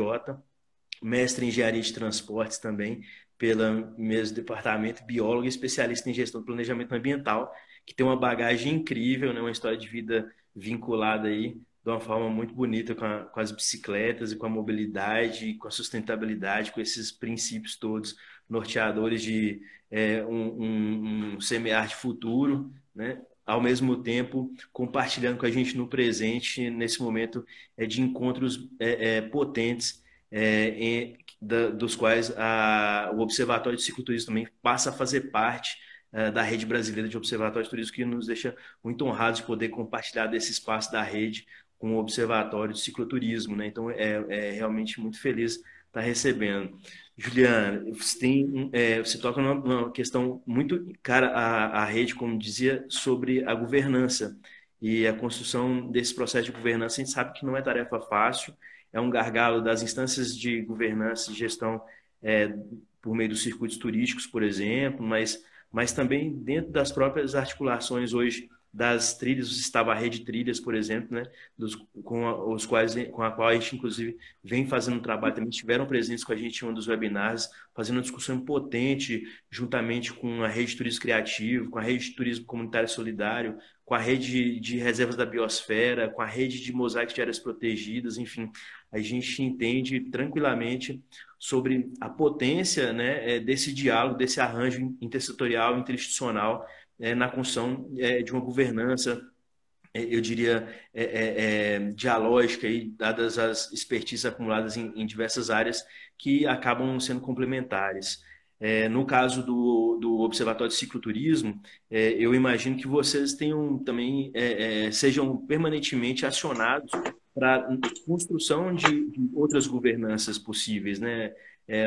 mestre em Engenharia de Transportes também, pelo mesmo departamento, biólogo e especialista em gestão do planejamento ambiental, que tem uma bagagem incrível, né? Uma história de vida vinculada aí de uma forma muito bonita com as bicicletas e com a mobilidade, com a sustentabilidade, com esses princípios todos norteadores de um semear de futuro, né? Ao mesmo tempo compartilhando com a gente no presente, nesse momento de encontros potentes, dos quais o Observatório de Cicloturismo também passa a fazer parte da Rede Brasileira de Observatórios de Turismo, que nos deixa muito honrados de poder compartilhar desse espaço da rede com o Observatório de Cicloturismo, né? Então, realmente muito feliz estar recebendo. Juliana, você toca numa questão muito cara à rede, como dizia, sobre a governança e a construção desse processo de governança. A gente sabe que não é tarefa fácil, é um gargalo das instâncias de governança e gestão por meio dos circuitos turísticos, por exemplo, mas também dentro das próprias articulações hoje das trilhas, estava a Rede Trilhas, por exemplo, né, com a qual a gente, inclusive, vem fazendo um trabalho, também estiveram presentes com a gente em um dos webinars, fazendo uma discussão potente, juntamente com a Rede Turismo Criativo, com a Rede de Turismo Comunitário Solidário, com a Rede de Reservas da Biosfera, com a Rede de Mosaicos de Áreas Protegidas, enfim, a gente entende tranquilamente sobre a potência, né, desse diálogo, desse arranjo intersetorial, interinstitucional, na construção de uma governança, eu diria, dialógica, aí, dadas as expertises acumuladas em diversas áreas que acabam sendo complementares. No caso do Observatório de Cicloturismo, eu imagino que vocês tenham também, sejam permanentemente acionados para construção de outras governanças possíveis, né?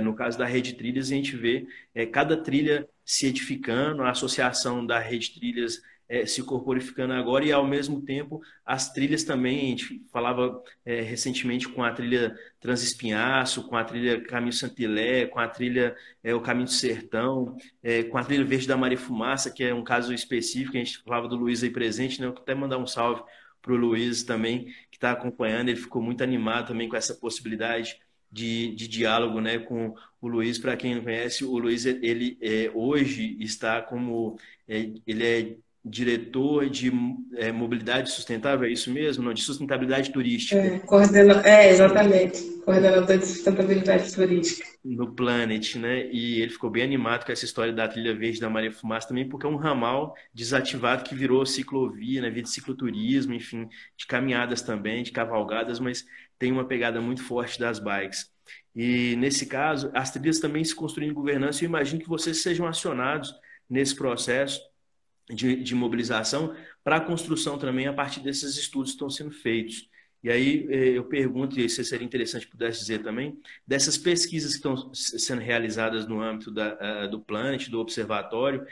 No caso da Rede Trilhas, a gente vê cada trilha se edificando, a associação da Rede Trilhas se corporificando agora, e ao mesmo tempo as trilhas também, a gente falava recentemente com a trilha Transespinhaço, com a trilha Caminho Santilé, com a trilha o Caminho do Sertão, com a trilha Verde da Maria Fumaça, que é um caso específico, a gente falava do Luiz aí presente, né? Eu quero até mandar um salve para o Luiz também, que está acompanhando, ele ficou muito animado também com essa possibilidade de diálogo, né, com o Luiz. Para quem não conhece, o Luiz, ele hoje está como, ele é diretor de mobilidade sustentável, é isso mesmo? Não, de sustentabilidade turística. Exatamente, coordenador de sustentabilidade turística. No Planet, né? E ele ficou bem animado com essa história da trilha verde da Maria Fumaça também, porque é um ramal desativado que virou ciclovia, né? Via de cicloturismo, enfim, de caminhadas também, de cavalgadas, mas tem uma pegada muito forte das bikes. E nesse caso, as trilhas também se construem em governança, e eu imagino que vocês sejam acionados nesse processo de mobilização para a construção também a partir desses estudos que estão sendo feitos. E aí eu pergunto, e se seria interessante pudesse dizer também, dessas pesquisas que estão sendo realizadas no âmbito do Planet, do Observatório,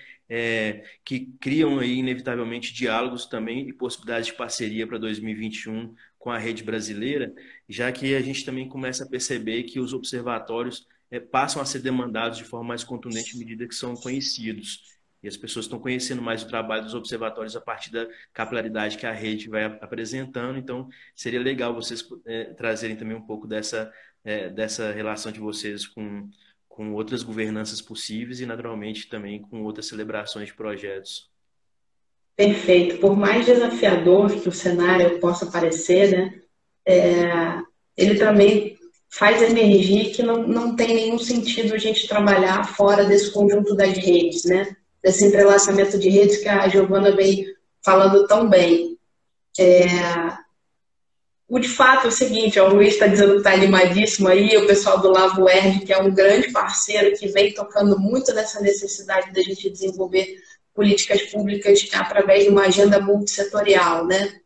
que criam aí inevitavelmente diálogos também e possibilidades de parceria para 2021 com a rede brasileira, já que a gente também começa a perceber que os observatórios passam a ser demandados de forma mais contundente à medida que são conhecidos. E as pessoas estão conhecendo mais o trabalho dos observatórios a partir da capilaridade que a rede vai apresentando. Então, seria legal vocês trazerem também um pouco dessa relação de vocês com outras governanças possíveis e, naturalmente, também com outras celebrações de projetos. Perfeito. Por mais desafiador que o cenário possa parecer, né, ele também faz emergir que não tem nenhum sentido a gente trabalhar fora desse conjunto das redes, né? Desse entrelaçamento de redes que a Giovana vem falando tão bem. O de fato é o seguinte, o Luiz está dizendo que está animadíssimo aí, o pessoal do Lavo Erg, que é um grande parceiro que vem tocando muito nessa necessidade da gente desenvolver políticas públicas através de uma agenda multissetorial, né?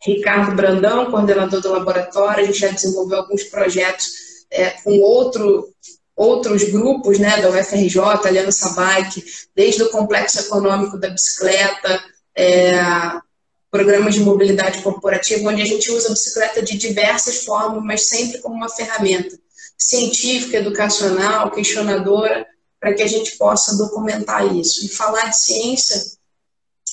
Ricardo Brandão, coordenador do laboratório, a gente já desenvolveu alguns projetos com outros grupos, né, da UFRJ, Aliança Bike, desde o complexo econômico da bicicleta, programas de mobilidade corporativa, onde a gente usa a bicicleta de diversas formas, mas sempre como uma ferramenta científica, educacional, questionadora, para que a gente possa documentar isso. E falar de ciência,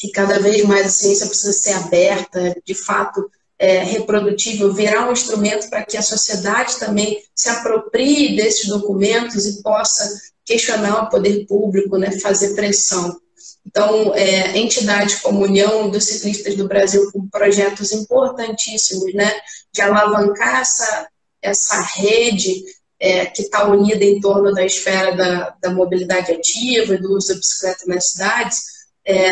e cada vez mais a ciência precisa ser aberta, de fato, reprodutível, virar um instrumento para que a sociedade também se aproprie desses documentos e possa questionar o poder público, né, fazer pressão. Então, entidades como a União dos Ciclistas do Brasil, com projetos importantíssimos, né, de alavancar essa rede que está unida em torno da esfera da mobilidade ativa e do uso da bicicleta nas cidades,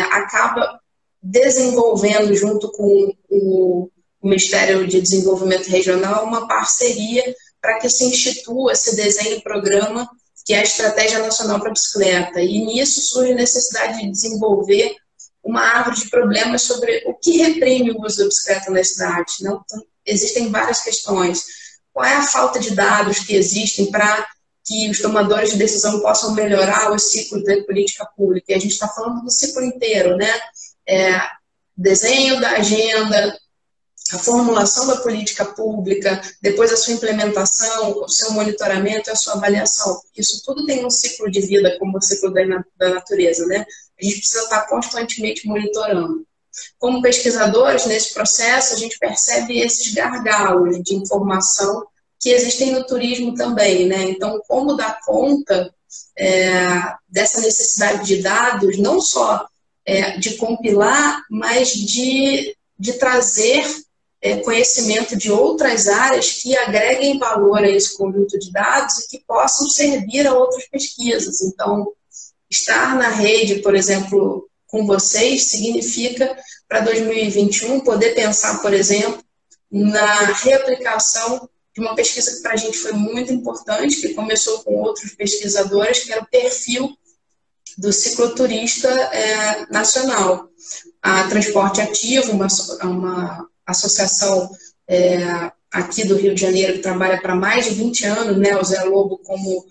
acaba desenvolvendo, junto com o Ministério de Desenvolvimento Regional, uma parceria para que se institua, se desenhe um programa que é a Estratégia Nacional para a Bicicleta. E nisso surge a necessidade de desenvolver uma árvore de problemas sobre o que reprime o uso da bicicleta nas cidades. Não? Então, existem várias questões. Qual é a falta de dados que existem para que os tomadores de decisão possam melhorar o ciclo da política pública? E a gente está falando do ciclo inteiro, né? Desenho da agenda, a formulação da política pública, depois a sua implementação, o seu monitoramento e a sua avaliação. Isso tudo tem um ciclo de vida, como o ciclo da natureza, né? A gente precisa estar constantemente monitorando. Como pesquisadores, nesse processo, a gente percebe esses gargalos de informação que existem no turismo também, né? Então, como dar conta dessa necessidade de dados, não só de compilar, mas de trazer conhecimento de outras áreas que agreguem valor a esse conjunto de dados e que possam servir a outras pesquisas. Então, estar na rede, por exemplo, com vocês, significa, para 2021, poder pensar, por exemplo, na reaplicação de uma pesquisa que para a gente foi muito importante, que começou com outros pesquisadores, que era o perfil do cicloturista nacional. A Transporte Ativo, uma associação aqui do Rio de Janeiro que trabalha para mais de 20 anos, né, o Zé Lobo como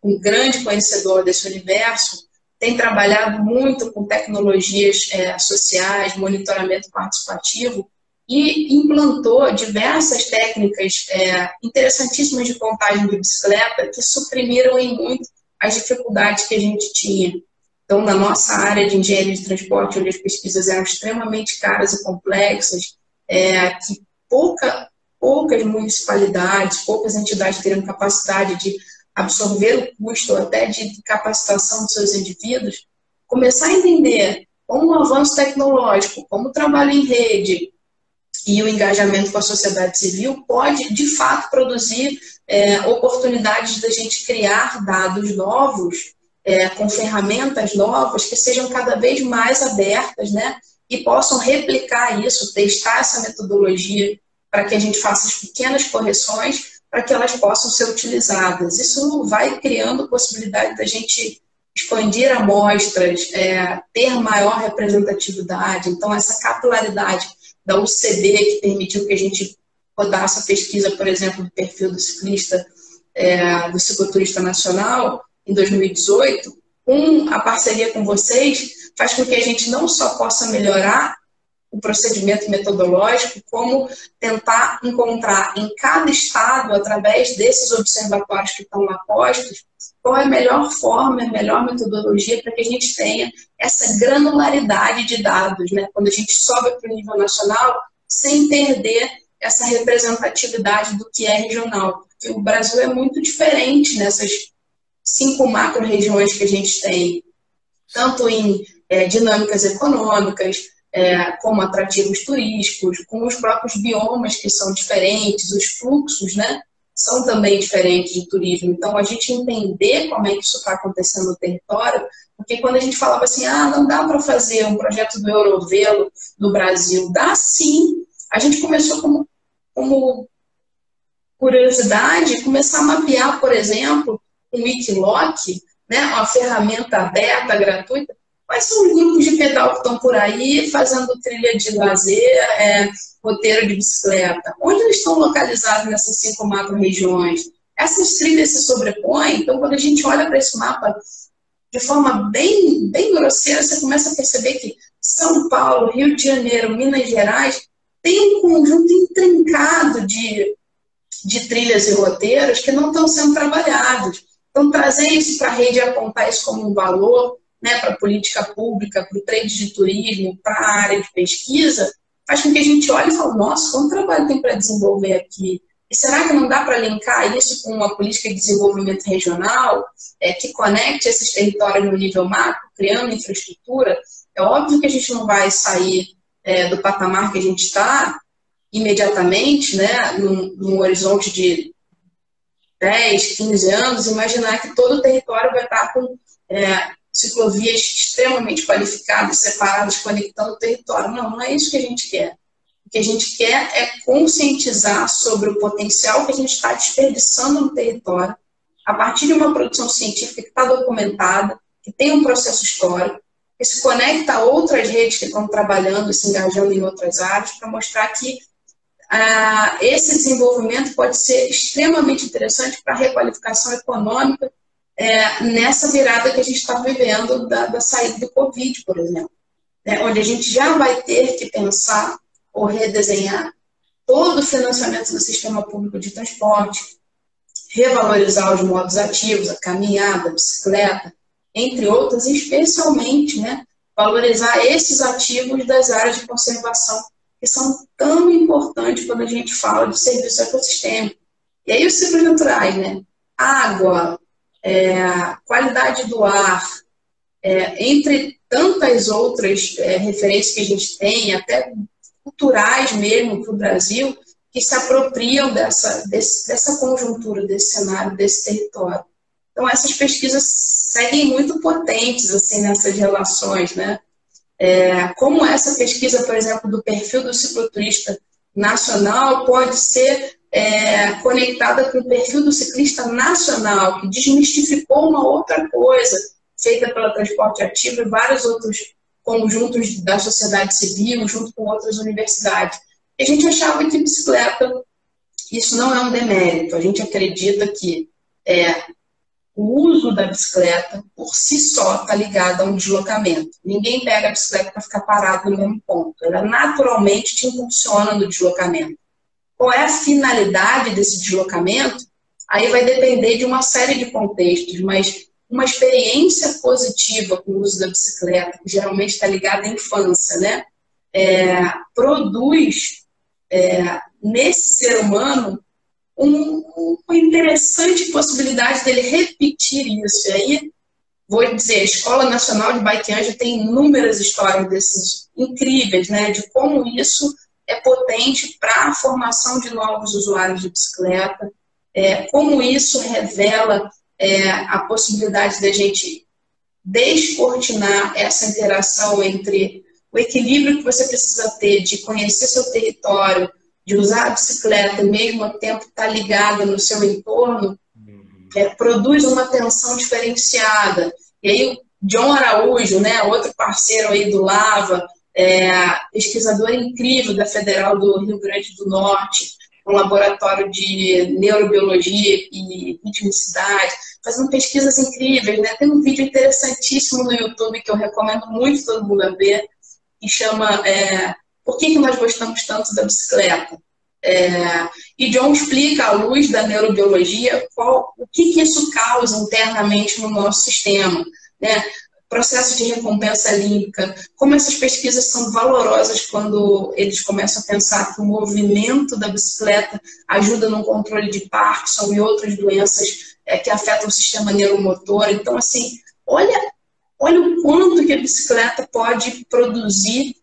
um grande conhecedor desse universo, tem trabalhado muito com tecnologias sociais, monitoramento participativo, e implantou diversas técnicas interessantíssimas de contagem de bicicleta que suprimiram em muito as dificuldades que a gente tinha. Então, na nossa área de engenharia de transporte, onde as pesquisas eram extremamente caras e complexas, que poucas municipalidades, poucas entidades teriam capacidade de absorver o custo até de capacitação dos seus indivíduos, começar a entender como o avanço tecnológico, como o trabalho em rede e o engajamento com a sociedade civil pode, de fato, produzir oportunidades da gente criar dados novos, com ferramentas novas que sejam cada vez mais abertas, né, e possam replicar isso, testar essa metodologia para que a gente faça as pequenas correções para que elas possam ser utilizadas. Isso vai criando possibilidade da gente expandir amostras, ter maior representatividade. Então, essa capilaridade da UCB, que permitiu que a gente rodasse a pesquisa, por exemplo, do perfil do ciclista, do cicloturista nacional, em 2018, com a parceria com vocês, faz com que a gente não só possa melhorar o procedimento metodológico, como tentar encontrar em cada estado, através desses observatórios que estão lá postos, qual é a melhor forma, a melhor metodologia para que a gente tenha essa granularidade de dados, né? Quando a gente sobe para o nível nacional, sem perder essa representatividade do que é regional. Porque o Brasil é muito diferente nessas 5 macro-regiões que a gente tem, tanto em dinâmicas econômicas, como atrativos turísticos, com os próprios biomas que são diferentes, os fluxos, né, são também diferentes de turismo. Então, a gente entender como é que isso está acontecendo no território, porque quando a gente falava assim, não dá para fazer um projeto do Eurovelo no Brasil, dá sim. A gente começou como curiosidade, começar a mapear, por exemplo, um Wikiloc, né, uma ferramenta aberta, gratuita. Quais são os grupos de pedal que estão por aí fazendo trilha de lazer, roteiro de bicicleta? Onde eles estão localizados nessas 5 macro-regiões? Essas trilhas se sobrepõem, então quando a gente olha para esse mapa de forma bem, bem grosseira, você começa a perceber que São Paulo, Rio de Janeiro, Minas Gerais, tem um conjunto intrincado de trilhas e roteiros que não estão sendo trabalhados. Então, trazer isso para a rede e apontar isso como um valor, né, para a política pública, para o trade de turismo, para a área de pesquisa, faz com que a gente olhe e fale, nossa, quanto trabalho tem para desenvolver aqui? E será que não dá para linkar isso com uma política de desenvolvimento regional, que conecte esses territórios no nível macro, criando infraestrutura? É óbvio que a gente não vai sair do patamar que a gente está imediatamente, né, num horizonte de 10, 15 anos, imaginar que todo o território vai estar com ciclovias extremamente qualificadas, separadas, conectando o território. Não, não é isso que a gente quer. O que a gente quer é conscientizar sobre o potencial que a gente está desperdiçando no território, a partir de uma produção científica que está documentada, que tem um processo histórico, que se conecta a outras redes que estão trabalhando e se engajando em outras áreas, para mostrar que esse desenvolvimento pode ser extremamente interessante para a requalificação econômica nessa virada que a gente está vivendo da saída do Covid, por exemplo, onde a gente já vai ter que pensar ou redesenhar todo o financiamento do sistema público de transporte, revalorizar os modos ativos, a caminhada, a bicicleta, entre outros, e especialmente, né, valorizar esses ativos das áreas de conservação, que são tão importantes quando a gente fala de serviço ecossistêmico. E aí os ciclos naturais, né? Água, qualidade do ar, entre tantas outras referências que a gente tem, até culturais mesmo para o Brasil, que se apropriam dessa conjuntura, desse cenário, desse território. Então, essas pesquisas seguem muito potentes assim, nessas relações, né? Como essa pesquisa, por exemplo, do perfil do cicloturista nacional pode ser conectada com o perfil do ciclista nacional, que desmistificou uma outra coisa feita pela Transporte Ativo e vários outros conjuntos da sociedade civil, junto com outras universidades. E a gente achava que bicicleta, isso não é um demérito, a gente acredita que o uso da bicicleta, por si só, está ligado a um deslocamento. Ninguém pega a bicicleta para ficar parado no mesmo ponto. Ela naturalmente te impulsiona no deslocamento. Qual é a finalidade desse deslocamento? Aí vai depender de uma série de contextos, mas uma experiência positiva com o uso da bicicleta, que geralmente está ligada à infância, né? Produz nesse ser humano uma interessante possibilidade dele repetir isso. E aí, vou dizer, a Escola Nacional de Bike Anjo tem inúmeras histórias desses incríveis, né, de como isso é potente para a formação de novos usuários de bicicleta, como isso revela a possibilidade da gente descortinar essa interação entre o equilíbrio que você precisa ter de conhecer seu território, de usar a bicicleta e mesmo ao tempo estar ligada no seu entorno, produz uma atenção diferenciada. E aí o John Araújo, né, outro parceiro aí do Lava, pesquisador incrível da Federal do Rio Grande do Norte, um laboratório de neurobiologia e ritmicidade, fazendo pesquisas incríveis, né? Tem um vídeo interessantíssimo no YouTube que eu recomendo muito todo mundo a ver, que chama Por que nós gostamos tanto da bicicleta? E John explica, à luz da neurobiologia, o que isso causa internamente no nosso sistema, né? Processo de recompensa límbica, como essas pesquisas são valorosas quando eles começam a pensar que o movimento da bicicleta ajuda no controle de Parkinson e outras doenças que afetam o sistema neuromotor. Então, assim, olha o quanto que a bicicleta pode produzir,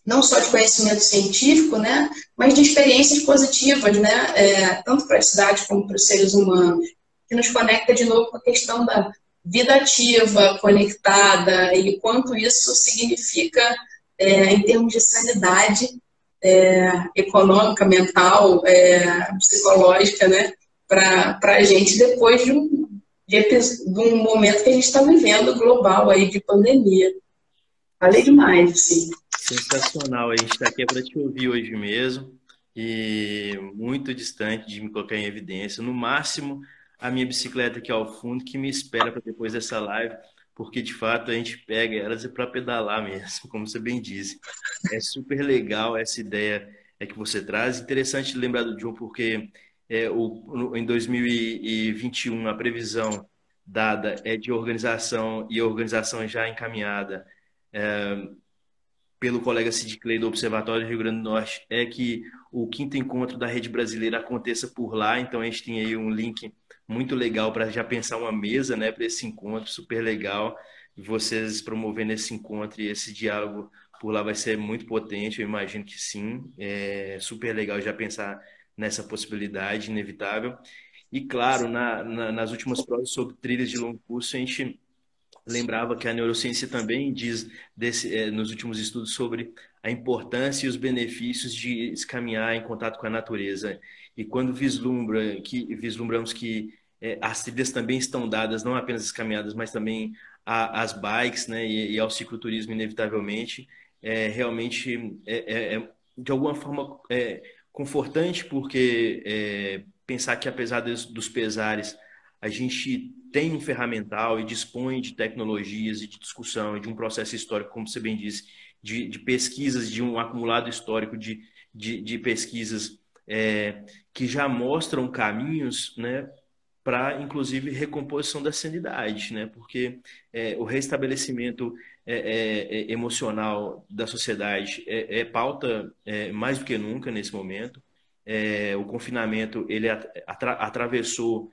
não só de conhecimento científico, né, mas de experiências positivas, né, tanto para a cidade como para os seres humanos, que nos conecta de novo com a questão da vida ativa, conectada, e quanto isso significa em termos de sanidade econômica, mental, psicológica, né, para a gente depois de um momento que a gente está vivendo global aí de pandemia. Falei demais, assim. Sensacional, a gente está aqui para te ouvir hoje mesmo e muito distante de me colocar em evidência. No máximo, a minha bicicleta aqui ao fundo que me espera para depois dessa live, porque de fato a gente pega elas para pedalar mesmo, como você bem disse. É super legal essa ideia que você traz. Interessante lembrar do John, porque em 2021 a previsão dada é de organização e a organização já encaminhada pelo colega Sid Clay do Observatório do Rio Grande do Norte é que o quinto encontro da Rede Brasileira aconteça por lá. Então a gente tem aí um link muito legal para já pensar uma mesa, né, para esse encontro, super legal. Vocês promovendo esse encontro e esse diálogo por lá vai ser muito potente, eu imagino que sim. É super legal já pensar nessa possibilidade inevitável. E claro, nas últimas provas sobre trilhas de longo curso, a gente lembrava que a neurociência também diz nos últimos estudos sobre a importância e os benefícios de se caminhar em contato com a natureza. E quando vislumbramos que as trilhas também estão dadas, não apenas as caminhadas, mas também às bikes, né, e ao cicloturismo, inevitavelmente, realmente de alguma forma confortante, porque pensar que apesar dos pesares, a gente tem um ferramental e dispõe de tecnologias e de discussão e de um processo histórico, como você bem disse, de pesquisas, de um acumulado histórico de pesquisas que já mostram caminhos, né, para, inclusive, recomposição da sanidade, né? Porque o restabelecimento emocional da sociedade pauta mais do que nunca nesse momento. O confinamento ele atravessou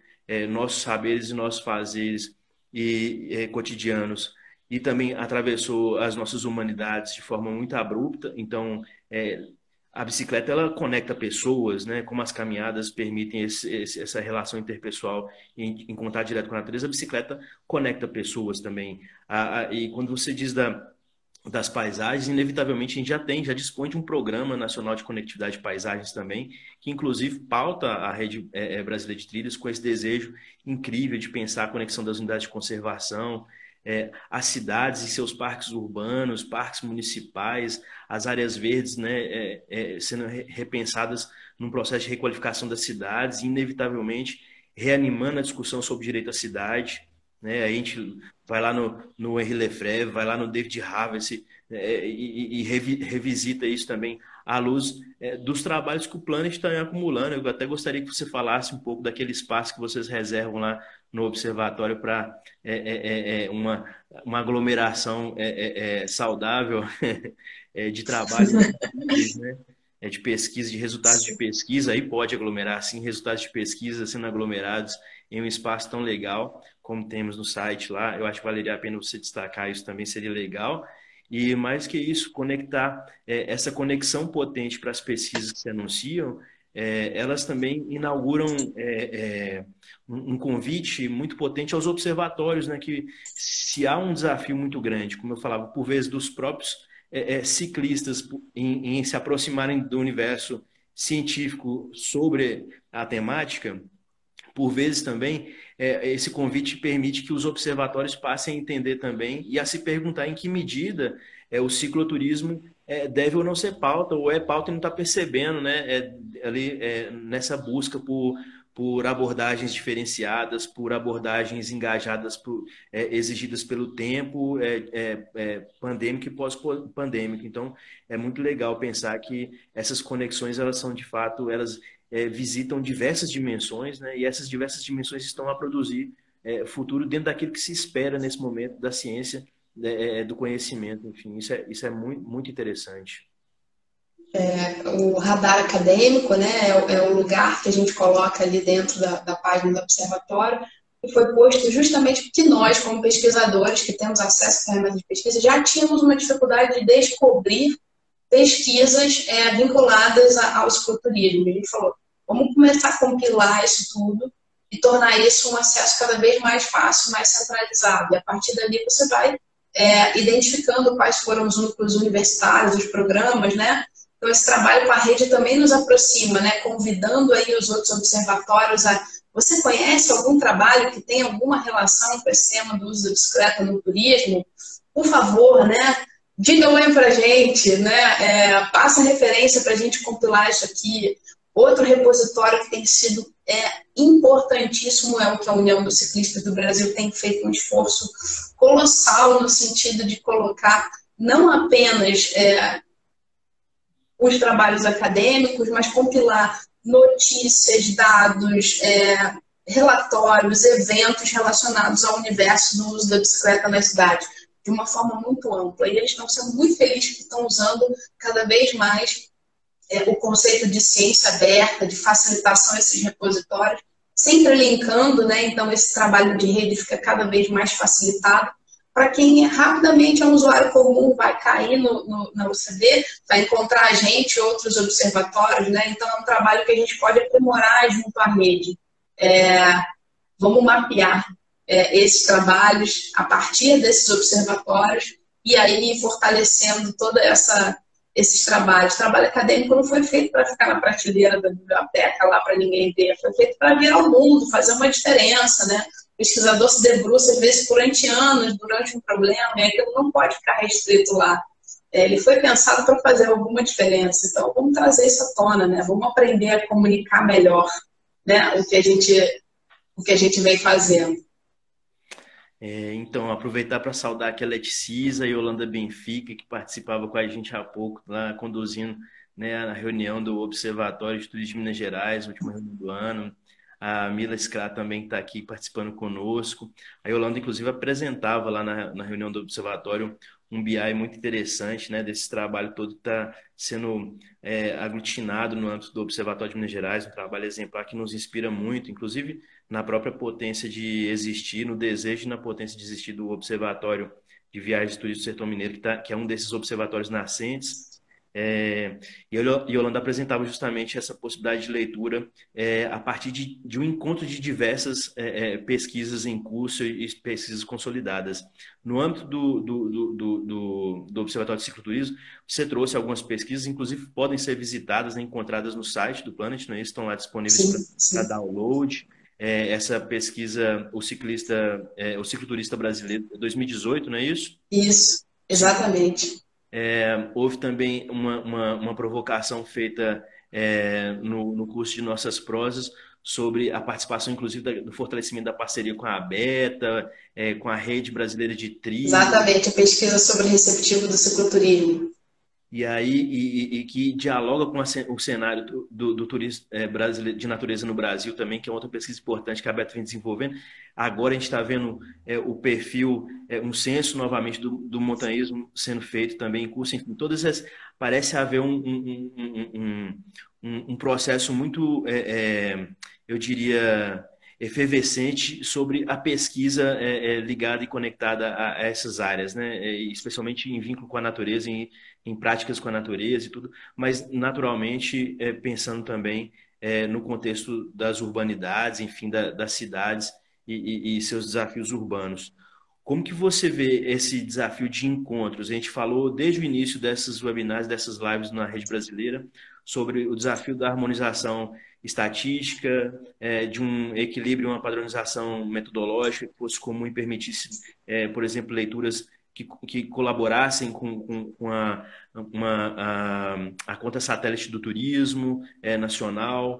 nossos saberes e nossos fazeres cotidianos e também atravessou as nossas humanidades de forma muito abrupta. Então, a bicicleta ela conecta pessoas, né? Como as caminhadas permitem essa relação interpessoal em contato direto com a natureza, a bicicleta conecta pessoas também. E quando você diz das paisagens, inevitavelmente a gente já dispõe de um programa nacional de conectividade de paisagens também, que inclusive pauta a rede brasileira de trilhas com esse desejo incrível de pensar a conexão das unidades de conservação, as cidades e seus parques urbanos, parques municipais, as áreas verdes, né, sendo repensadas num processo de requalificação das cidades, e inevitavelmente reanimando a discussão sobre direito à cidade. Né? A gente vai lá no Henri Lefebvre, vai lá no David Havertz e revisita isso também à luz dos trabalhos que o Planet está acumulando. Eu até gostaria que você falasse um pouco daquele espaço que vocês reservam lá no observatório para uma aglomeração saudável de trabalho, né? De pesquisa, de resultados de pesquisa. Aí pode aglomerar, sim, resultados de pesquisa sendo aglomerados em um espaço tão legal como temos no site lá. Eu acho que valeria a pena você destacar isso também, seria legal. E mais que isso, conectar essa conexão potente para as pesquisas que se anunciam, elas também inauguram um convite muito potente aos observatórios, né? Que se há um desafio muito grande, como eu falava, por vezes dos próprios ciclistas em se aproximarem do universo científico sobre a temática, por vezes também esse convite permite que os observatórios passem a entender também e a se perguntar em que medida o cicloturismo deve ou não ser pauta, ou é pauta e não está percebendo, né? Ali, nessa busca por abordagens diferenciadas, por abordagens engajadas, exigidas pelo tempo pandêmico e pós-pandêmico. Então, é muito legal pensar que essas conexões, elas são, de fato, elas visitam diversas dimensões, né? E essas diversas dimensões estão a produzir futuro dentro daquilo que se espera nesse momento da ciência, do conhecimento, enfim. Isso é muito, muito interessante. O radar acadêmico, né, é o lugar que a gente coloca ali dentro da página do observatório, e foi posto justamente porque nós, como pesquisadores, que temos acesso a ferramentas de pesquisa, já tínhamos uma dificuldade de descobrir pesquisas vinculadas ao cicloturismo. Ele falou, vamos começar a compilar isso tudo e tornar isso um acesso cada vez mais fácil, mais centralizado. E a partir dali você vai identificando quais foram os núcleos universitários, os programas, né? Então, esse trabalho com a rede também nos aproxima, né? Convidando aí os outros observatórios a... Você conhece algum trabalho que tem alguma relação com esse tema do uso da bicicleta no turismo? Por favor, né? Digam aí pra gente, né? Passa referência para a gente compilar isso aqui. Outro repositório que tem sido importantíssimo é o que a União dos Ciclistas do Brasil tem feito um esforço colossal no sentido de colocar não apenas os trabalhos acadêmicos, mas compilar notícias, dados, relatórios, eventos relacionados ao universo do uso da bicicleta na cidade, de uma forma muito ampla. E eles estão sendo muito felizes que estão usando cada vez mais o conceito de ciência aberta, de facilitação a esses repositórios, sempre linkando, né? Então esse trabalho de rede fica cada vez mais facilitado para quem rapidamente é um usuário comum, vai cair na UCB, vai encontrar a gente, outros observatórios, né? Então é um trabalho que a gente pode aprimorar junto à rede. Vamos mapear esses trabalhos a partir desses observatórios e aí fortalecendo toda esses trabalhos. O trabalho acadêmico não foi feito para ficar na prateleira da biblioteca lá para ninguém ver, foi feito para vir ao mundo, fazer uma diferença, né? O pesquisador se debruça, às vezes, durante anos, durante um problema, e aquilo não pode ficar restrito lá. Ele foi pensado para fazer alguma diferença. Então, vamos trazer isso à tona, né? Vamos aprender a comunicar melhor, né? O que a gente vem fazendo. Então, aproveitar para saudar aqui a Leticisa e a Yolanda Benfica, que participava com a gente há pouco, lá conduzindo, né, a reunião do Observatório de Turismo de Minas Gerais, última reunião do ano. A Mila Scrá também está aqui participando conosco. A Yolanda, inclusive, apresentava lá na reunião do Observatório um BI muito interessante, né, desse trabalho todo que está sendo aglutinado no âmbito do Observatório de Minas Gerais, um trabalho exemplar que nos inspira muito, inclusive na própria potência de existir, no desejo e na potência de existir do Observatório de Viagens e Turismo do Sertão Mineiro, que é um desses observatórios nascentes. E Yolanda apresentava justamente essa possibilidade de leitura a partir de um encontro de diversas pesquisas em curso e pesquisas consolidadas. No âmbito do Observatório de Cicloturismo, você trouxe algumas pesquisas, inclusive podem ser visitadas, né, encontradas no site do Planet, né, estão lá disponíveis para download. Essa pesquisa, o cicloturista brasileiro, 2018, não é isso? Isso, exatamente. Houve também uma provocação feita no curso de Nossas Prosas sobre a participação, inclusive, do fortalecimento da parceria com a ABETA, com a Rede Brasileira de Trilha. Exatamente, a pesquisa sobre o receptivo do cicloturismo. E aí, que dialoga com o cenário do turismo brasileiro, de natureza no Brasil também, que é outra pesquisa importante que a Beto vem desenvolvendo. Agora a gente está vendo o perfil, um censo novamente do montanhismo sendo feito também em curso. Enfim, todas essas, parece haver um processo muito, eu diria, efervescente sobre a pesquisa ligada e conectada a essas áreas, né? Especialmente em vínculo com a natureza, em práticas com a natureza e tudo, mas naturalmente pensando também no contexto das urbanidades, enfim, das cidades e seus desafios urbanos. Como que você vê esse desafio de encontros? A gente falou desde o início dessas webinars, dessas lives na Rede Brasileira, sobre o desafio da harmonização estatística, de um equilíbrio, uma padronização metodológica que fosse comum e permitisse, por exemplo, leituras que colaborassem com a conta satélite do turismo nacional,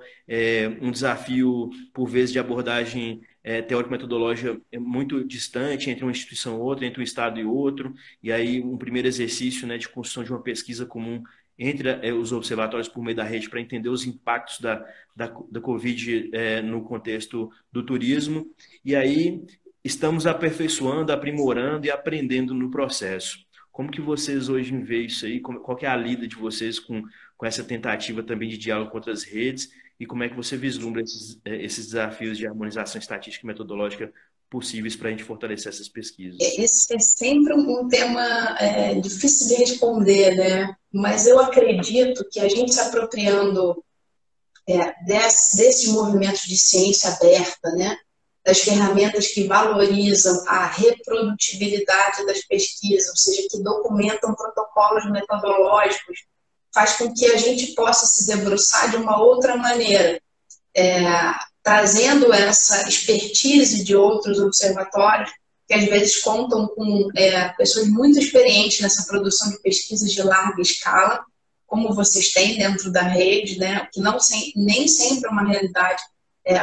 um desafio, por vezes, de abordagem teórico-metodológica muito distante entre uma instituição e outra, entre um estado e outro, e aí um primeiro exercício, né, de construção de uma pesquisa comum entre os observatórios por meio da rede para entender os impactos da Covid no contexto do turismo. E aí estamos aperfeiçoando, aprimorando e aprendendo no processo. Como que vocês hoje veem isso aí? Qual que é a lida de vocês com essa tentativa também de diálogo com outras redes? E como é que você vislumbra esses desafios de harmonização estatística e metodológica possíveis para a gente fortalecer essas pesquisas? Esse é sempre um tema difícil de responder, né? Mas eu acredito que a gente se apropriando desses movimentos de ciência aberta, né? Das ferramentas que valorizam a reprodutibilidade das pesquisas, ou seja, que documentam protocolos metodológicos, faz com que a gente possa se debruçar de uma outra maneira, trazendo essa expertise de outros observatórios, que às vezes contam com pessoas muito experientes nessa produção de pesquisas de larga escala, como vocês têm dentro da rede, né? Que nem sempre é uma realidade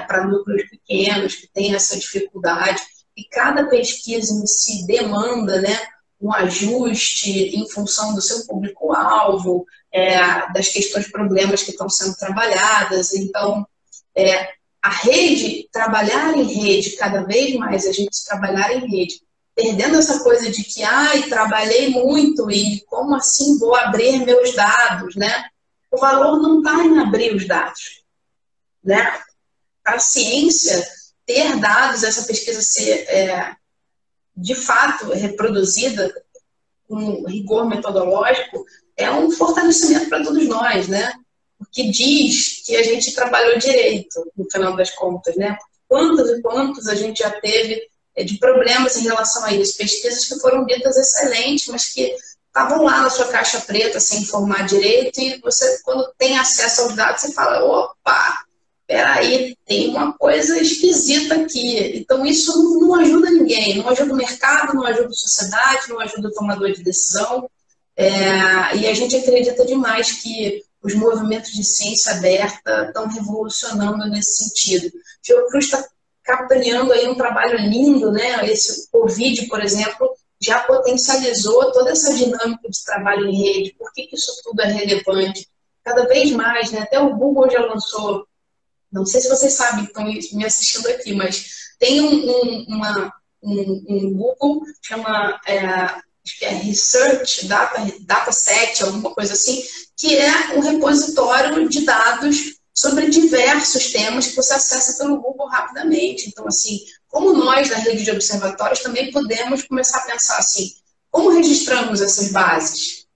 para núcleos pequenos, que tem essa dificuldade, e cada pesquisa em si demanda, né, um ajuste em função do seu público-alvo, das questões, problemas que estão sendo trabalhadas. Então, a rede, trabalhar em rede, cada vez mais a gente trabalhar em rede, perdendo essa coisa de que, trabalhei muito e como assim vou abrir meus dados, né? O valor não está em abrir os dados, né? A ciência ter dados, essa pesquisa ser de fato reproduzida com rigor metodológico, é um fortalecimento para todos nós, né? Porque diz que a gente trabalhou direito, no final das contas, né? Quantos e quantos a gente já teve de problemas em relação a isso? Pesquisas que foram ditas excelentes, mas que estavam lá na sua caixa preta sem informar direito, e você, quando tem acesso aos dados, você fala, opa, peraí, tem uma coisa esquisita aqui. Então isso não ajuda ninguém, não ajuda o mercado, não ajuda a sociedade, não ajuda o tomador de decisão. E a gente acredita demais que os movimentos de ciência aberta estão revolucionando nesse sentido. Fiocruz está capitaneando aí um trabalho lindo, né? Esse Covid, por exemplo, já potencializou toda essa dinâmica de trabalho em rede. Por que isso tudo é relevante? Cada vez mais, né? Até o Google já lançou, não sei se vocês sabem, estão me assistindo aqui, mas tem um Google que chama acho que é Research Dataset, alguma coisa assim, que é um repositório de dados sobre diversos temas que você acessa pelo Google rapidamente. Então, assim, como nós, da rede de observatórios, também podemos começar a pensar assim, como registramos essas bases?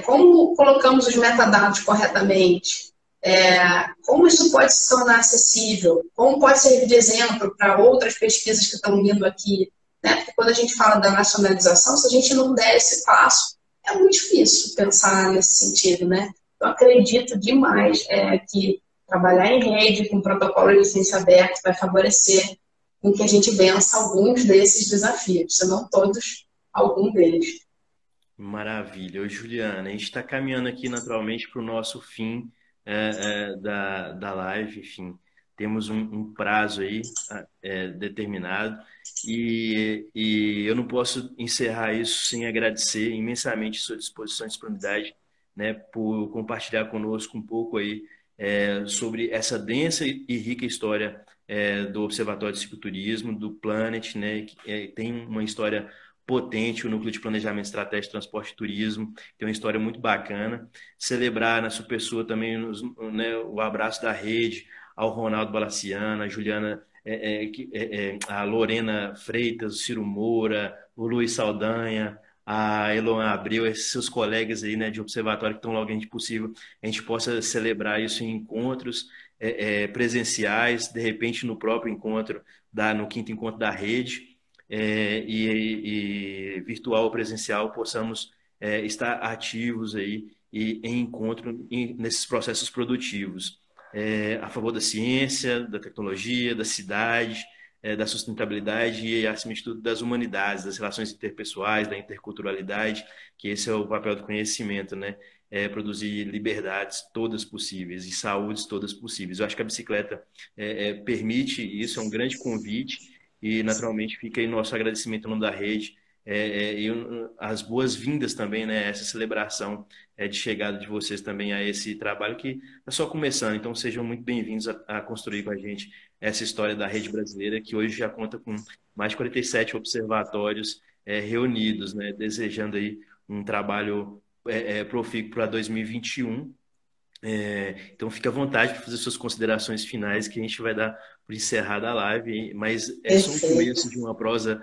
Como colocamos os metadados corretamente? Como isso pode se tornar acessível? Como pode servir de exemplo para outras pesquisas que estão vindo aqui? Né? Porque quando a gente fala da nacionalização, se a gente não der esse passo, é muito difícil pensar nesse sentido, né? Eu acredito demais que trabalhar em rede com protocolo de licença aberta vai favorecer com que a gente vença alguns desses desafios, se não todos, algum deles. Maravilha. Ô, Juliana, a gente está caminhando aqui naturalmente para o nosso fim da live, enfim. Temos um prazo aí determinado e eu não posso encerrar isso sem agradecer imensamente a sua disposição e disponibilidade, né, por compartilhar conosco um pouco aí sobre essa densa e rica história do Observatório de Cicloturismo, do Planet, né, que tem uma história potente, o Núcleo de Planejamento Estratégico, Transporte e Turismo, tem uma história muito bacana. Celebrar na sua pessoa também né, o abraço da rede ao Ronaldo Balaciano, a Juliana, a Lorena Freitas, o Ciro Moura, o Luiz Saldanha, a Eloan Abreu, esses seus colegas aí, né, de observatório que estão logo dentro possível, a gente possa celebrar isso em encontros presenciais, de repente no próprio encontro, no quinto encontro da rede, e virtual ou presencial, possamos estar ativos aí e em encontro nesses processos produtivos, a favor da ciência, da tecnologia, da cidade, da sustentabilidade e, acima de tudo, das humanidades, das relações interpessoais, da interculturalidade, que esse é o papel do conhecimento, né? Produzir liberdades todas possíveis e saúdes todas possíveis. Eu acho que a bicicleta permite isso, é um grande convite e, naturalmente, fica aí nosso agradecimento no nome da rede e as boas-vindas também, né? Essa celebração de chegada de vocês também a esse trabalho que está só começando. Então, sejam muito bem-vindos a construir com a gente essa história da rede brasileira, que hoje já conta com mais de 47 observatórios reunidos, né? Desejando aí um trabalho profícuo para 2021. Então, fique à vontade para fazer suas considerações finais, que a gente vai dar por encerrada a live, mas é só um começo de uma prosa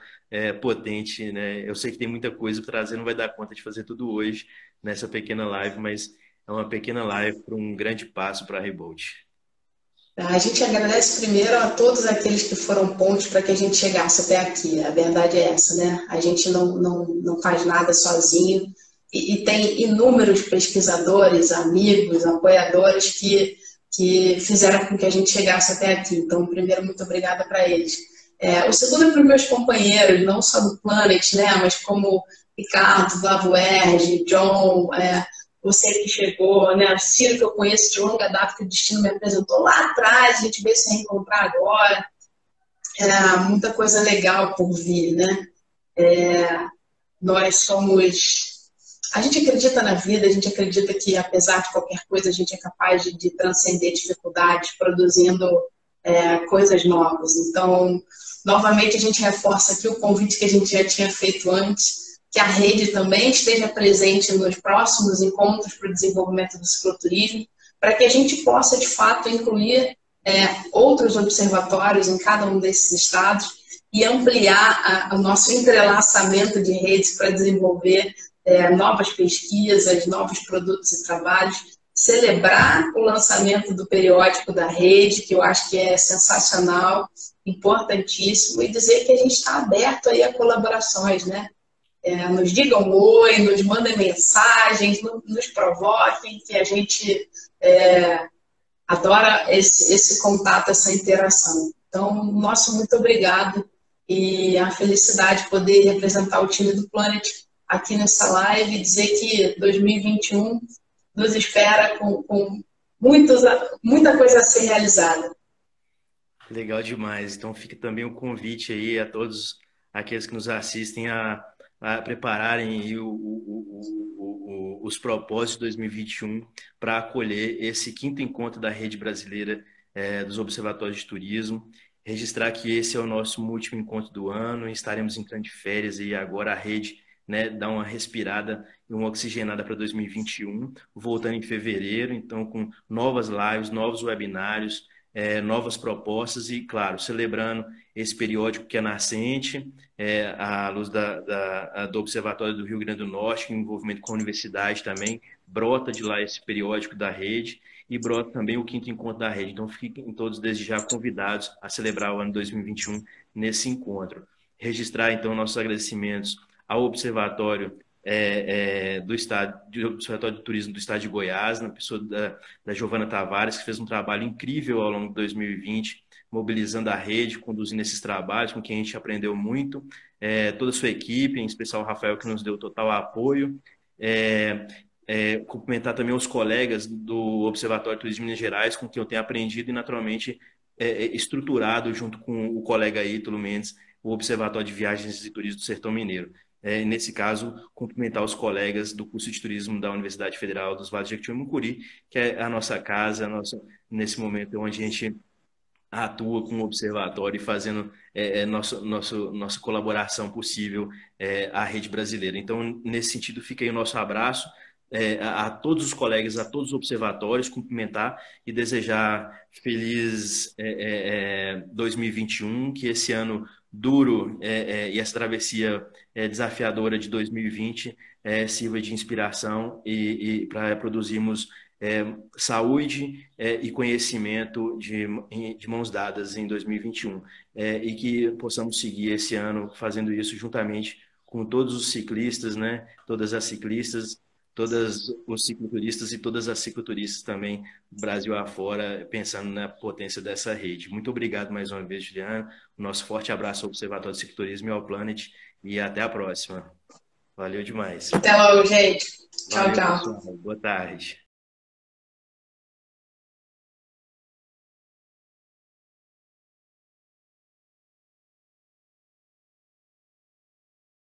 potente, né? Eu sei que tem muita coisa para trazer, não vai dar conta de fazer tudo hoje nessa pequena live, mas é uma pequena live para um grande passo para a Rebolt. A gente agradece primeiro a todos aqueles que foram pontos para que a gente chegasse até aqui. A verdade é essa, né? A gente não faz nada sozinho. E tem inúmeros pesquisadores, amigos, apoiadores que fizeram com que a gente chegasse até aqui. Então, primeiro, muito obrigada para eles. O segundo é para os meus companheiros, não só do Planet, né, mas como Ricardo, Flávio Erge, John, você que chegou, né, Ciro, que eu conheço de longa data, que o destino me apresentou lá atrás, a gente veio se reencontrar agora. Muita coisa legal por vir, né? Nós somos... A gente acredita na vida, a gente acredita que, apesar de qualquer coisa, a gente é capaz de transcender dificuldades, produzindo coisas novas. Então, novamente, a gente reforça aqui o convite que a gente já tinha feito antes, que a rede também esteja presente nos próximos encontros para o desenvolvimento do cicloturismo, para que a gente possa, de fato, incluir outros observatórios em cada um desses estados e ampliar o nosso entrelaçamento de redes para desenvolver novas pesquisas, novos produtos e trabalhos, celebrar o lançamento do periódico da rede, que eu acho que é sensacional, importantíssimo, e dizer que a gente está aberto aí a colaborações, né? Nos digam oi, nos mandem mensagens, nos provoquem, que a gente adora esse contato, essa interação. Então, nosso muito obrigado e a felicidade de poder representar o time do Planet aqui nessa live e dizer que 2021 nos espera com muita coisa a ser realizada. Legal demais. Então fica também o convite aí a todos aqueles que nos assistem a prepararem aí os propósitos de 2021 para acolher esse quinto encontro da Rede Brasileira dos Observatórios de Turismo. Registrar que esse é o nosso último encontro do ano, estaremos entrando de férias e agora a rede, né, dá uma respirada e uma oxigenada para 2021, voltando em fevereiro, então com novas lives, novos webinários, novas propostas e, claro, celebrando esse periódico que é nascente, à luz do Observatório do Rio Grande do Norte, em envolvimento com a universidade também, brota de lá esse periódico da rede e brota também o quinto encontro da rede. Então, fiquem todos desde já convidados a celebrar o ano 2021 nesse encontro. Registrar, então, nossos agradecimentos ao Observatório do Estado, do Observatório de Turismo do Estado de Goiás, na pessoa da Giovana Tavares, que fez um trabalho incrível ao longo de 2020, mobilizando a rede, conduzindo esses trabalhos, com quem a gente aprendeu muito, toda a sua equipe, em especial o Rafael, que nos deu total apoio. É, Cumprimentar também os colegas do Observatório de Turismo de Minas Gerais, com quem eu tenho aprendido e, naturalmente, estruturado, junto com o colega Ítalo Mendes, o Observatório de Viagens e Turismo do Sertão Mineiro. Nesse caso, cumprimentar os colegas do curso de turismo da Universidade Federal dos Vales de Jequitinhonha e Mucuri, que é a nossa casa, nesse momento onde a gente atua com o observatório e fazendo nossa colaboração possível à rede brasileira. Então, nesse sentido, fica aí o nosso abraço a todos os colegas, a todos os observatórios, cumprimentar e desejar feliz 2021, que esse ano duro e essa travessia desafiadora de 2020 sirva de inspiração e para produzirmos saúde e conhecimento de mãos dadas em 2021 e que possamos seguir esse ano fazendo isso juntamente com todos os ciclistas, né? Todas as ciclistas, todos os cicloturistas e todas as cicloturistas também, Brasil afora, pensando na potência dessa rede. Muito obrigado mais uma vez, Juliano. Nosso forte abraço ao Observatório de Cicloturismo e ao Planet e até a próxima. Valeu demais. Até logo, gente. Tchau, Valeu, tchau. pessoal. Boa tarde.